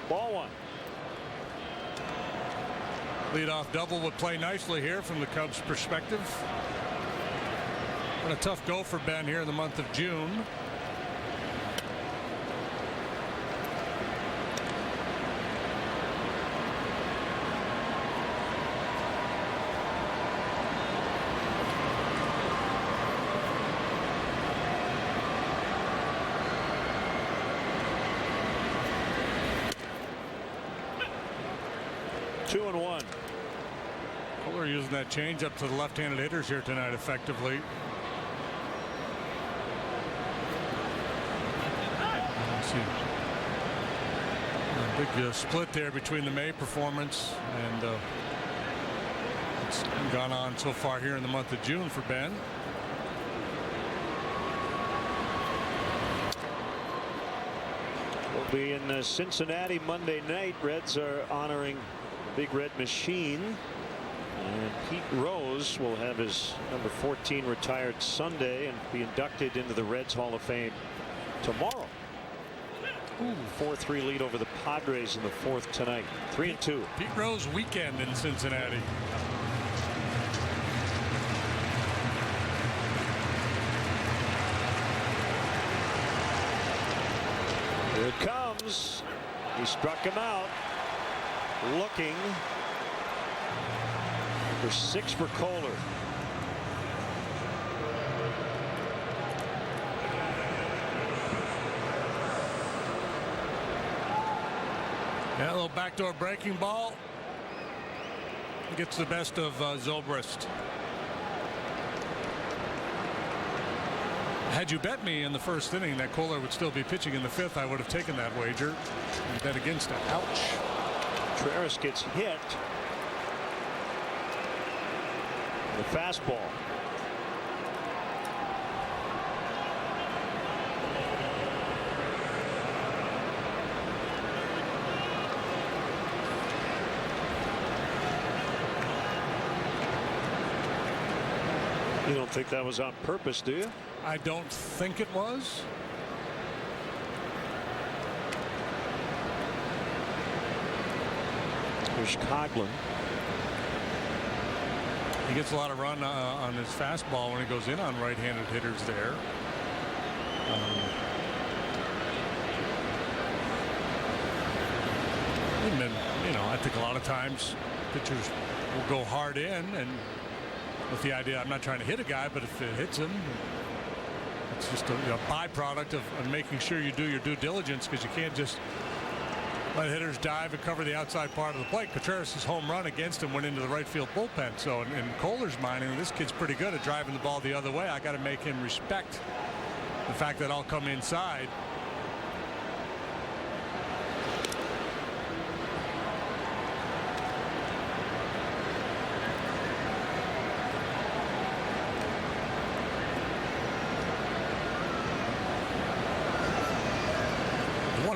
C: Ball one.
D: Leadoff double would play nicely here from the Cubs' perspective. What a tough go for Ben here in the month of June.
C: Two and one.
D: Kohler using that changeup to the left-handed hitters here tonight effectively. Let's see. A big split there between the May performance and it's gone on so far here in the month of June for Ben.
C: We'll be in Cincinnati Monday night. Reds are honoring Big Red Machine, and Pete Rose will have his number 14 retired Sunday and be inducted into the Reds Hall of Fame tomorrow. 4-3 lead over the Padres in the fourth tonight. 3-2.
D: Pete Rose weekend in Cincinnati.
C: Here it comes. He struck him out. Looking for 6 for Kohler.
D: Yeah, a little backdoor breaking ball. Gets the best of Zobrist. Had you bet me in the first inning that Kohler would still be pitching in the fifth, I would have taken that wager and bet against it. Ouch.
C: Contreras gets hit. The fastball. You don't think that was on purpose, do you?
D: I don't think it was.
C: Here's Coughlin.
D: He gets a lot of run on his fastball when he goes in on right-handed hitters there. And then, you know, I think a lot of times pitchers will go hard in and with the idea, I'm not trying to hit a guy, but if it hits him, it's just a byproduct of making sure you do your due diligence, because you can't just let hitters dive and cover the outside part of the plate. Contreras' home run against him went into the right field bullpen. So in Kohler's mind, this kid's pretty good at driving the ball the other way. I got to make him respect the fact that I'll come inside.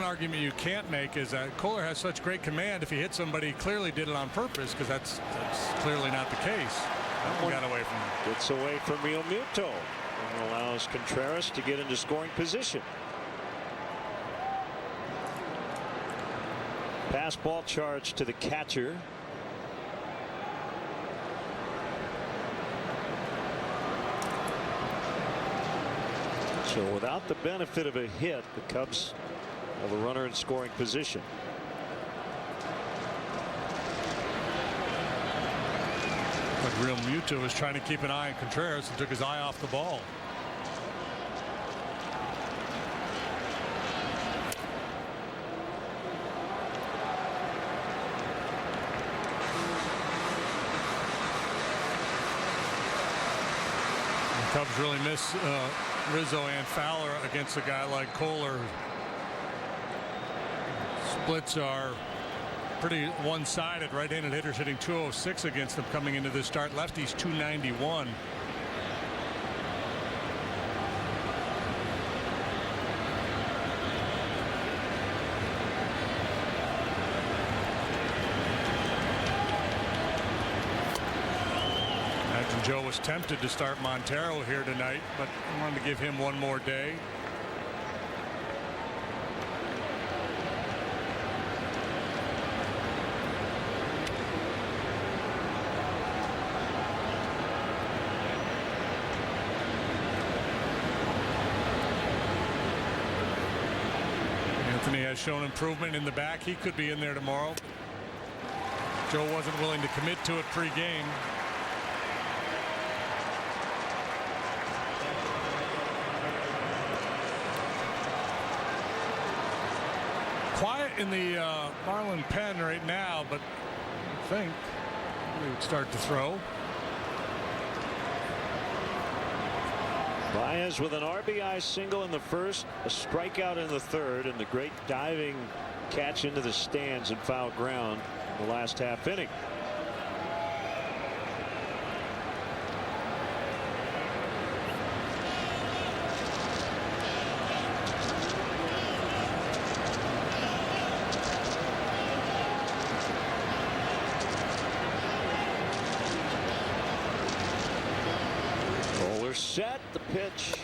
D: Argument you can't make is that Kohler has such great command. If he hit somebody, he clearly did it on purpose, because that's clearly not the case. That one got away from him.
C: Gets away from Real Muto and allows Contreras to get into scoring position. Pass ball charge to the catcher. So without the benefit of a hit, the Cubs have a runner in scoring position.
D: But Real Muto was trying to keep an eye on Contreras and took his eye off the ball. The Cubs really miss Rizzo and Fowler against a guy like Kohler. Splits are pretty one-sided. Right-handed hitters hitting 206 against them coming into this start. Lefties 291. Imagine Joe was tempted to start Montero here tonight, but I wanted to give him one more day. Has shown improvement in the back. He could be in there tomorrow. Joe wasn't willing to commit to it pre-game. Quiet in the Marlin pen right now, but I think we would start to throw.
C: Baez with an RBI single in the first, a strikeout in the third, and the great diving catch into the stands and foul ground in the last half inning. Set the pitch.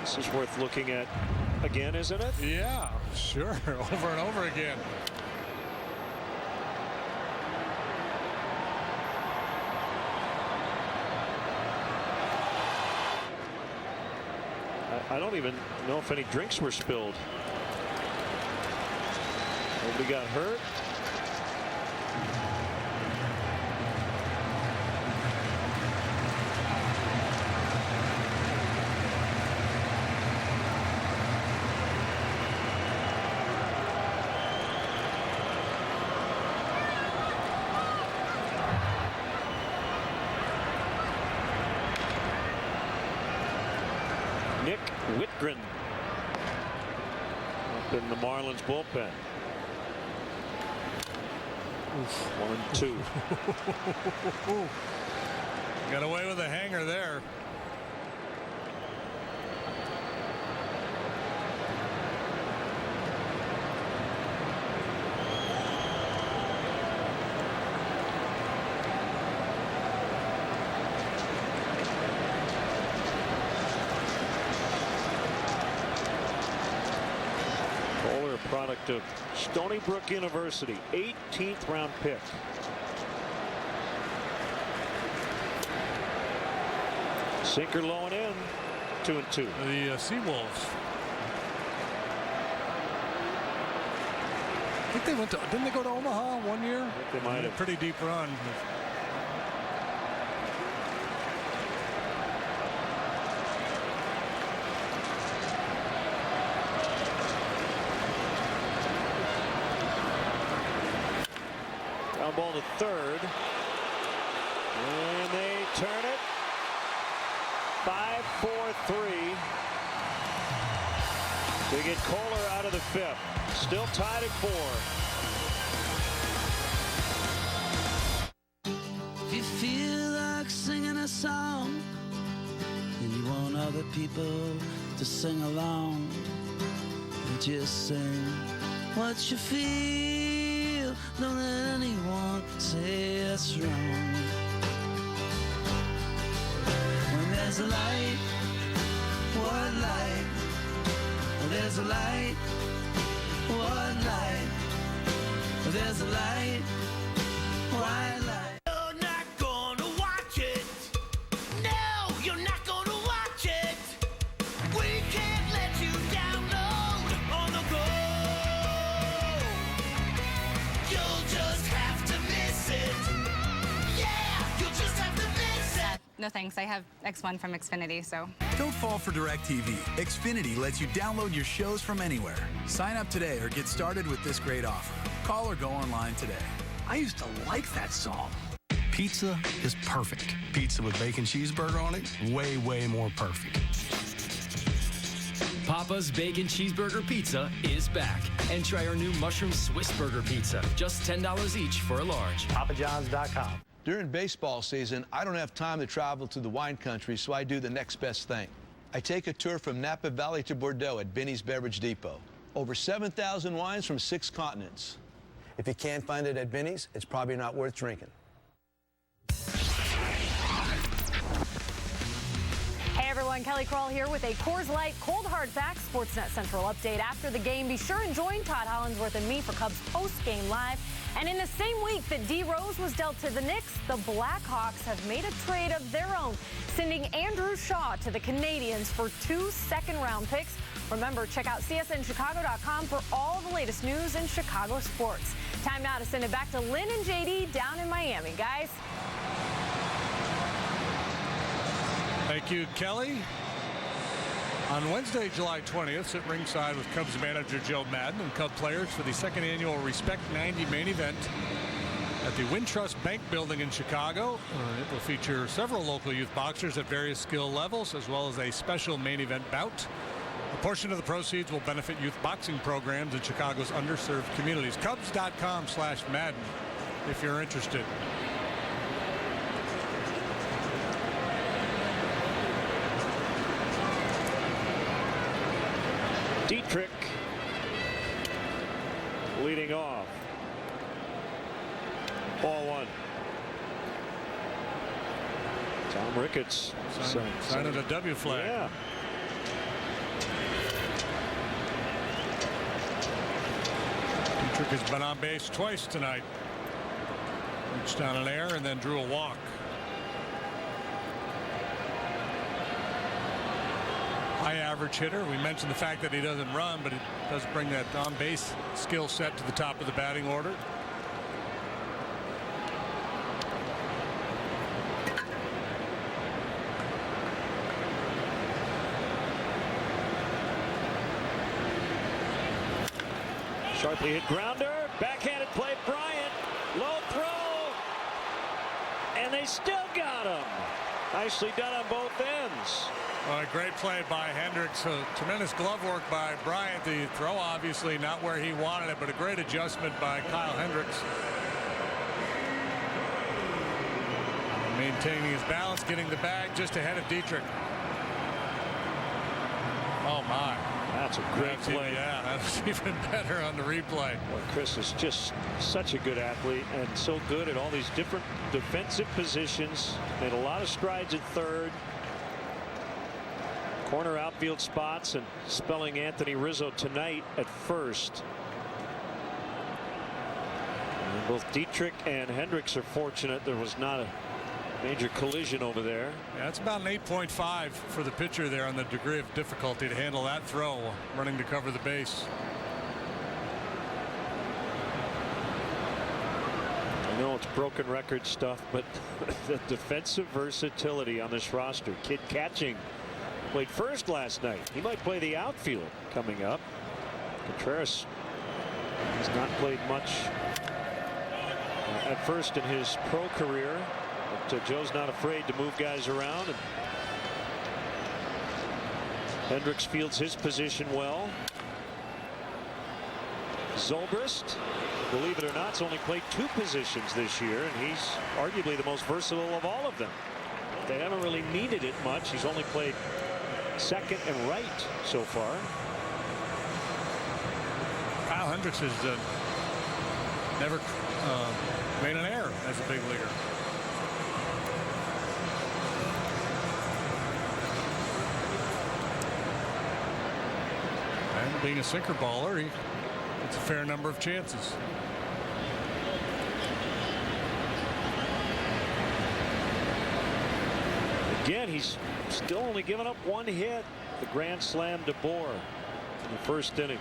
C: This is worth looking at again, isn't it?
D: Yeah, sure. Over and over again.
C: I don't even know if any drinks were spilled. Nobody got hurt. Whitgren up in the Marlins bullpen. 1-2.
D: Got away with a hanger there.
C: Product of Stony Brook University, 18th round pick. Sinker low and in. 2-2.
D: The Seawolves. I think they went to. Didn't they go to Omaha one year?
C: I think they might have.
D: Pretty deep run.
C: Ground ball to third. And they turn it. 5-4-3. They get Kohler out of the fifth. Still tied at 4.
P: If you feel like singing a song and you want other people to sing along, just sing what you feel. Don't let anyone say it's wrong. When there's a light, what light? There's a light, what light? There's a light, white light. You're not gonna watch it. No, you're not gonna watch it. We can't let you download on the go. You'll just have to miss it. Yeah, you'll just have to miss it.
R: No thanks, I have X1 from Xfinity, so.
F: Don't fall for DirecTV. Xfinity lets you download your shows from anywhere. Sign up today or get started with this great offer. Call or go online today.
S: I used to like that song. Pizza is perfect. Pizza with bacon cheeseburger on it, way, way more perfect.
X: Papa's Bacon Cheeseburger Pizza is back. And try our new Mushroom Swiss Burger Pizza. Just $10 each for a large.
N: PapaJohns.com.
Y: During baseball season, I don't have time to travel to the wine country, so I do the next best thing. I take a tour from Napa Valley to Bordeaux at Binny's Beverage Depot. Over 7,000 wines from 6 continents. If you can't find it at Binny's, it's probably not worth drinking.
Z: Hey everyone, Kelly Crawl here with a Coors Light Cold Hard Facts Sportsnet Central update after the game. Be sure and join Todd Hollingsworth and me for Cubs post-game live. And in the same week that D. Rose was dealt to the Knicks, the Blackhawks have made a trade of their own, sending Andrew Shaw to the Canadians for 2 second-round picks. Remember, check out CSNChicago.com for all the latest news in Chicago sports. Time now to send it back to Lynn and JD down in Miami. Guys.
D: Thank you, Kelly. On Wednesday, July 20th, sit ringside with Cubs manager Joe Madden and Cub players for the second annual Respect 90 main event at the Wintrust Bank Building in Chicago. It will feature several local youth boxers at various skill levels, as well as a special main event bout. A portion of the proceeds will benefit youth boxing programs in Chicago's underserved communities. Cubs.com/Madden if you're interested.
C: Dietrich leading off. Ball 1. Tom Ricketts
D: signing a W flag.
C: Yeah.
D: Dietrich has been on base twice tonight. Reached down an air and then drew a walk. High average hitter. We mentioned the fact that he doesn't run, but he does bring that on base skill set to the top of the batting order.
C: Sharply hit grounder, backhanded play, Bryant, low throw, and they still got him. Nicely done on both ends.
D: A great play by Hendricks. Tremendous glove work by Bryant. The throw obviously not where he wanted it, but a great adjustment by Kyle Hendricks. Maintaining his balance, getting the bag just ahead of Dietrich. Oh my.
C: That's a great play.
D: Yeah, that's even better on the replay.
C: Well, Chris is just such a good athlete and so good at all these different defensive positions. Made a lot of strides at third. Corner outfield spots and spelling Anthony Rizzo tonight at first. And both Dietrich and Hendricks are fortunate there was not a major collision over there.
D: Yeah, it's about an 8.5 for the pitcher there on the degree of difficulty to handle that throw running to cover the base.
C: I know it's broken record stuff, but the defensive versatility on this roster. Kid catching played first last night. He might play the outfield coming up. Contreras has not played much at first in his pro career. But Joe's not afraid to move guys around. And Hendricks fields his position well. Zobrist, believe it or not, has only played 2 positions this year, and he's arguably the most versatile of all of them. They haven't really needed it much. He's only played second and right so far.
D: Kyle Hendricks has never made an error as a big leaguer. And being a sinker baller, he gets a fair number of chances.
C: Again, he's still only given up 1 hit. The grand slam to Bohr in the first inning.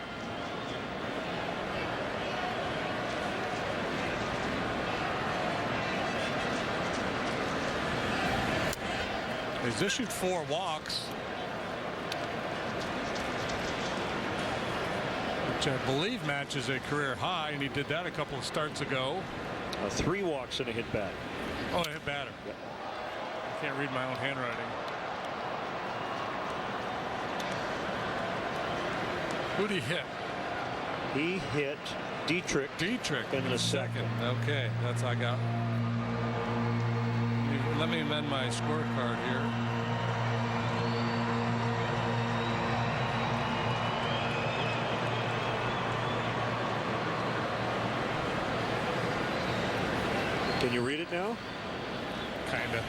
D: He's issued 4 walks, which I believe matches a career high, and he did that a couple of starts ago.
C: 3 walks and a hit bat.
D: Oh, a hit batter. Yep. I can't read my own handwriting. Who'd he hit?
C: He hit Dietrich. In the second.
D: Okay, that's I got. Let me amend my scorecard here.
C: Can you read it now?
D: Kinda.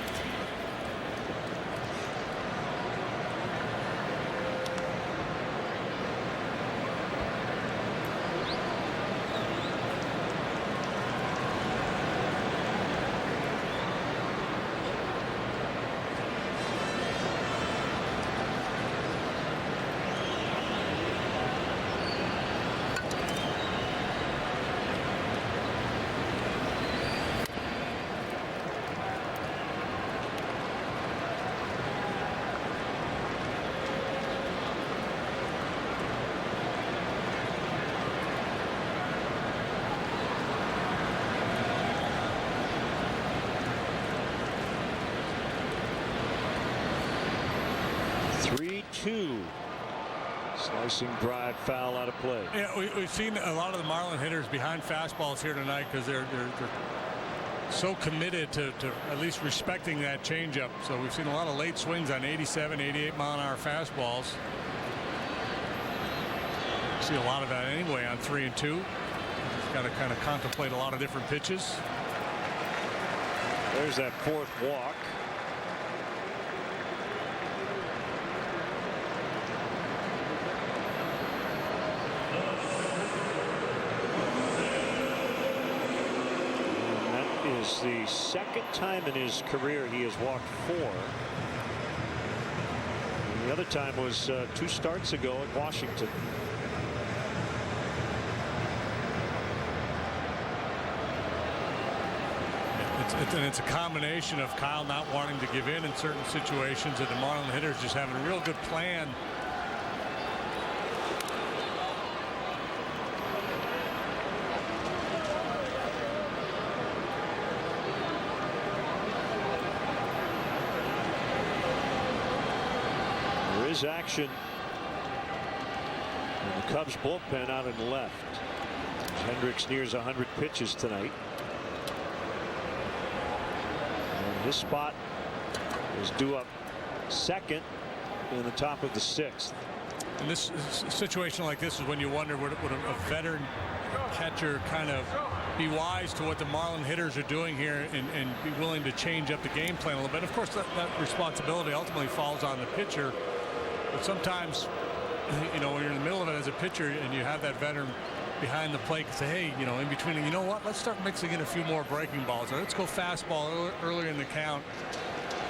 C: Slicing drive foul out of play.
D: Yeah, we've seen a lot of the Marlin hitters behind fastballs here tonight because they're so committed to at least respecting that changeup. So we've seen a lot of late swings on 87, 88 mile an hour fastballs. See a lot of that anyway on 3 and 2. Got to kind of contemplate a lot of different pitches.
C: There's that 4th walk. Is the second time in his career he has walked 4. And the other time was 2 starts ago at Washington.
D: It's a combination of Kyle not wanting to give in certain situations and the Marlin hitters just having a real good plan.
C: Action in the Cubs bullpen out in the left. Hendricks nears 100 pitches tonight. And his spot is due up second in the top of the 6th.
D: In this situation like this is when you wonder would a veteran catcher kind of be wise to what the Marlin hitters are doing here and be willing to change up the game plan a little bit. Of course that responsibility ultimately falls on the pitcher. But sometimes, you know, when you're in the middle of it as a pitcher and you have that veteran behind the plate and say, hey, you know, in between, you know what, let's start mixing in a few more breaking balls. Or let's go fastball earlier in the count.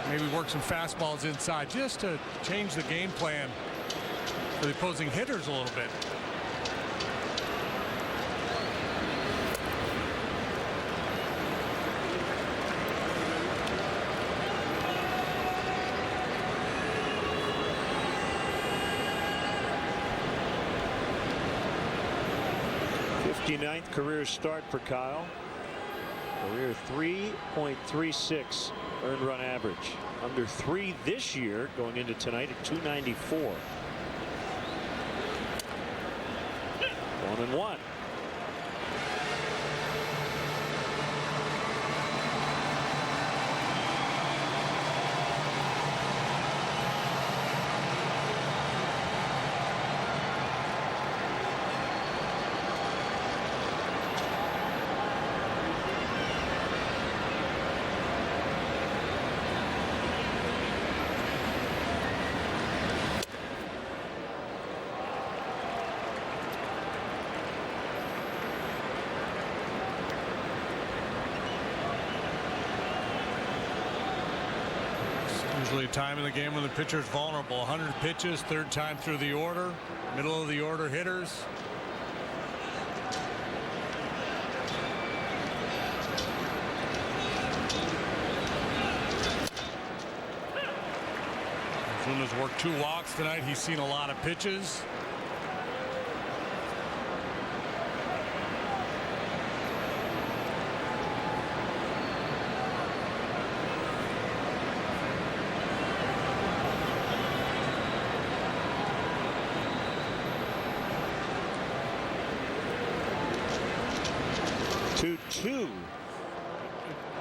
D: Maybe work some fastballs inside just to change the game plan for the opposing hitters a little bit.
C: Ninth career start for Kyle. Career 3.36 earned run average. Under 3 this year, going into tonight at 294. 1-1.
D: Usually a time in the game when the pitcher's vulnerable. 100 pitches, third time through the order, middle of the order hitters. Ozuna's worked 2 walks tonight. He's seen a lot of pitches.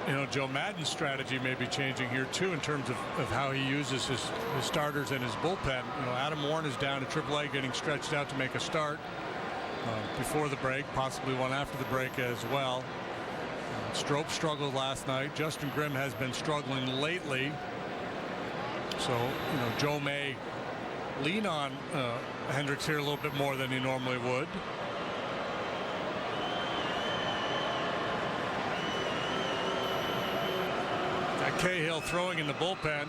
D: You know, Joe Maddon's strategy may be changing here too in terms of how he uses his starters and his bullpen. You know, Adam Warren is down to AAA, getting stretched out to make a start before the break, possibly one after the break as well. Strope struggled last night. Justin Grimm has been struggling lately. So, you know, Joe may lean on Hendricks here a little bit more than he normally would. Cahill throwing in the bullpen.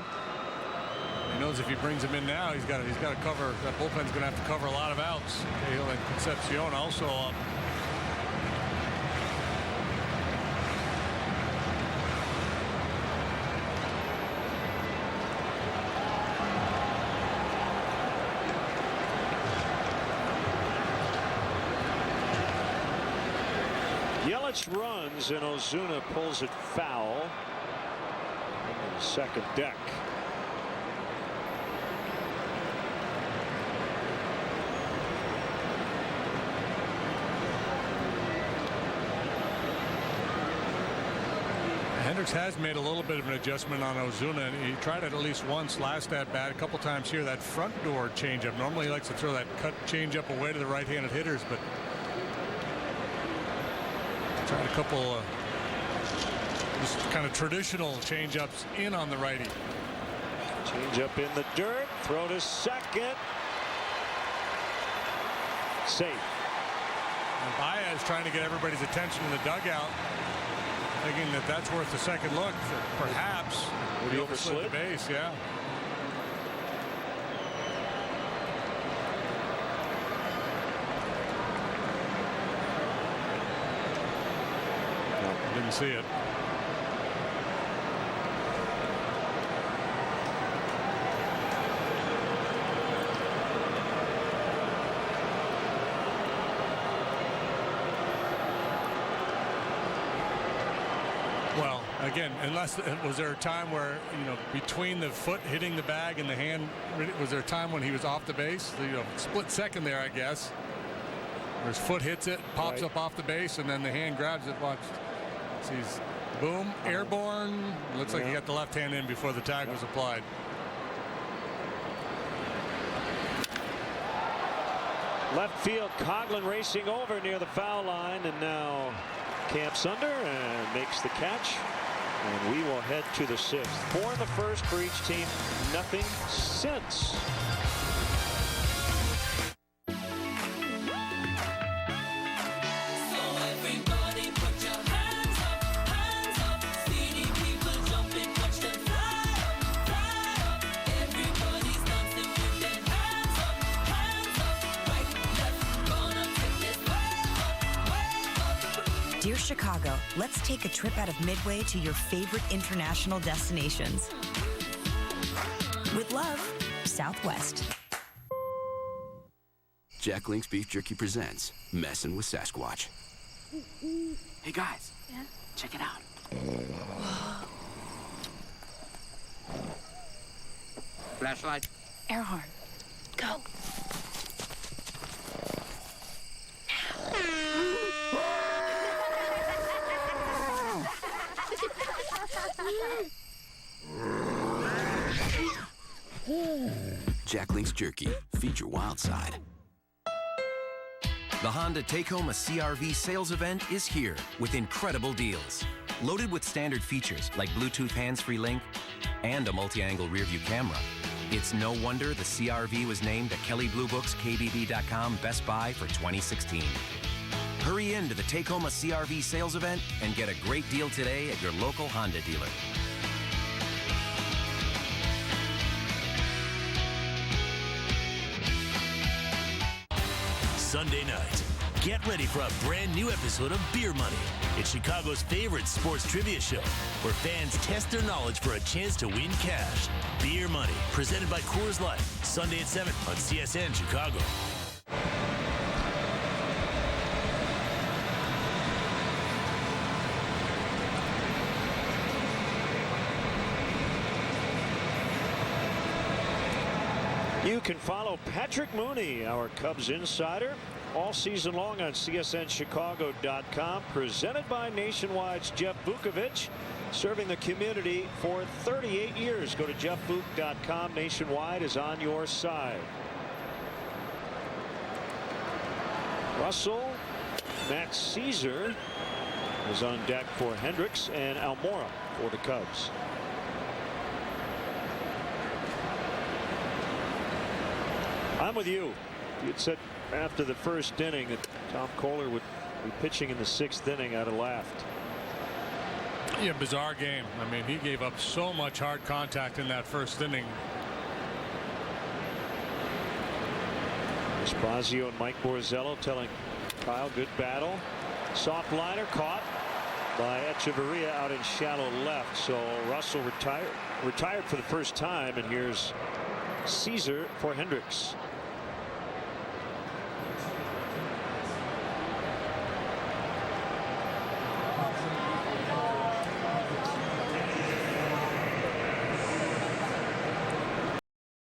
D: He knows if he brings him in now, he's got to cover. That bullpen's going to have to cover a lot of outs. Cahill and Concepcion also up.
C: Yelich runs and Ozuna pulls it foul. Second deck.
D: Hendricks has made a little bit of an adjustment on Ozuna, and he tried it at least once last at bat, a couple times here. That front door changeup. Normally he likes to throw that cut changeup away to the right-handed hitters, but tried a couple just kind of traditional changeups in on the righty.
C: Change up in the dirt, throw to second. Safe.
D: And Baez trying to get everybody's attention in the dugout, thinking that that's worth a second look. Perhaps
C: he overslid
D: the base. Yeah. No, didn't see it. Again, unless was there a time where, you know, between the foot hitting the bag and the hand, was there a time when he was off the base? You know, split second there, I guess, where his foot hits it, pops up off the base, and then the hand grabs it. Watch, sees, boom, airborne. Looks like he got the left hand in before the tag was applied.
C: Left field, Coghlan racing over near the foul line, and now camps under and makes the catch. And we will head to the 6th. 4 in the first for each team. Nothing since.
B: Dear Chicago, let's take a trip out of Midway to your favorite international destinations. With love, Southwest.
Q: Jack Link's Beef Jerky presents Messin' with Sasquatch.
E: Hey guys.
Z: Yeah?
E: Check it out. Flashlight.
Z: Air horn. Go.
Q: Jack Link's Jerky. Feed your wild side.
G: The Honda Take Home a CRV sales event is here with incredible deals. Loaded with standard features like Bluetooth hands-free link and a multi-angle rearview camera. It's no wonder the CRV was named a Kelley Blue Book's KBB.com Best Buy for 2016. Hurry in to the Take Home a CRV sales event and get a great deal today at your local Honda dealer.
L: Sunday night, get ready for a brand new episode of Beer Money. It's Chicago's favorite sports trivia show, where fans test their knowledge for a chance to win cash. Beer Money, presented by Coors Light, Sunday at 7 on CSN Chicago.
C: You can follow Patrick Mooney, our Cubs insider, all season long on CSNChicago.com. Presented by Nationwide's Jeff Vukovich, serving the community for 38 years. Go to jeffvuk.com. Nationwide is on your side. Russell, Matt Caesar is on deck for Hendricks, and Almora for the Cubs. I'm with you. You'd said after the first inning that Tom Kohler would be pitching in the 6th inning. I'd have laughed.
D: Yeah, bizarre game. I mean, he gave up so much hard contact in that first inning.
C: Espazio and Mike Borzello telling Kyle, good battle. Soft liner caught by Echeverria out in shallow left. So Russell retired for the first time, and here's Caesar for Hendricks.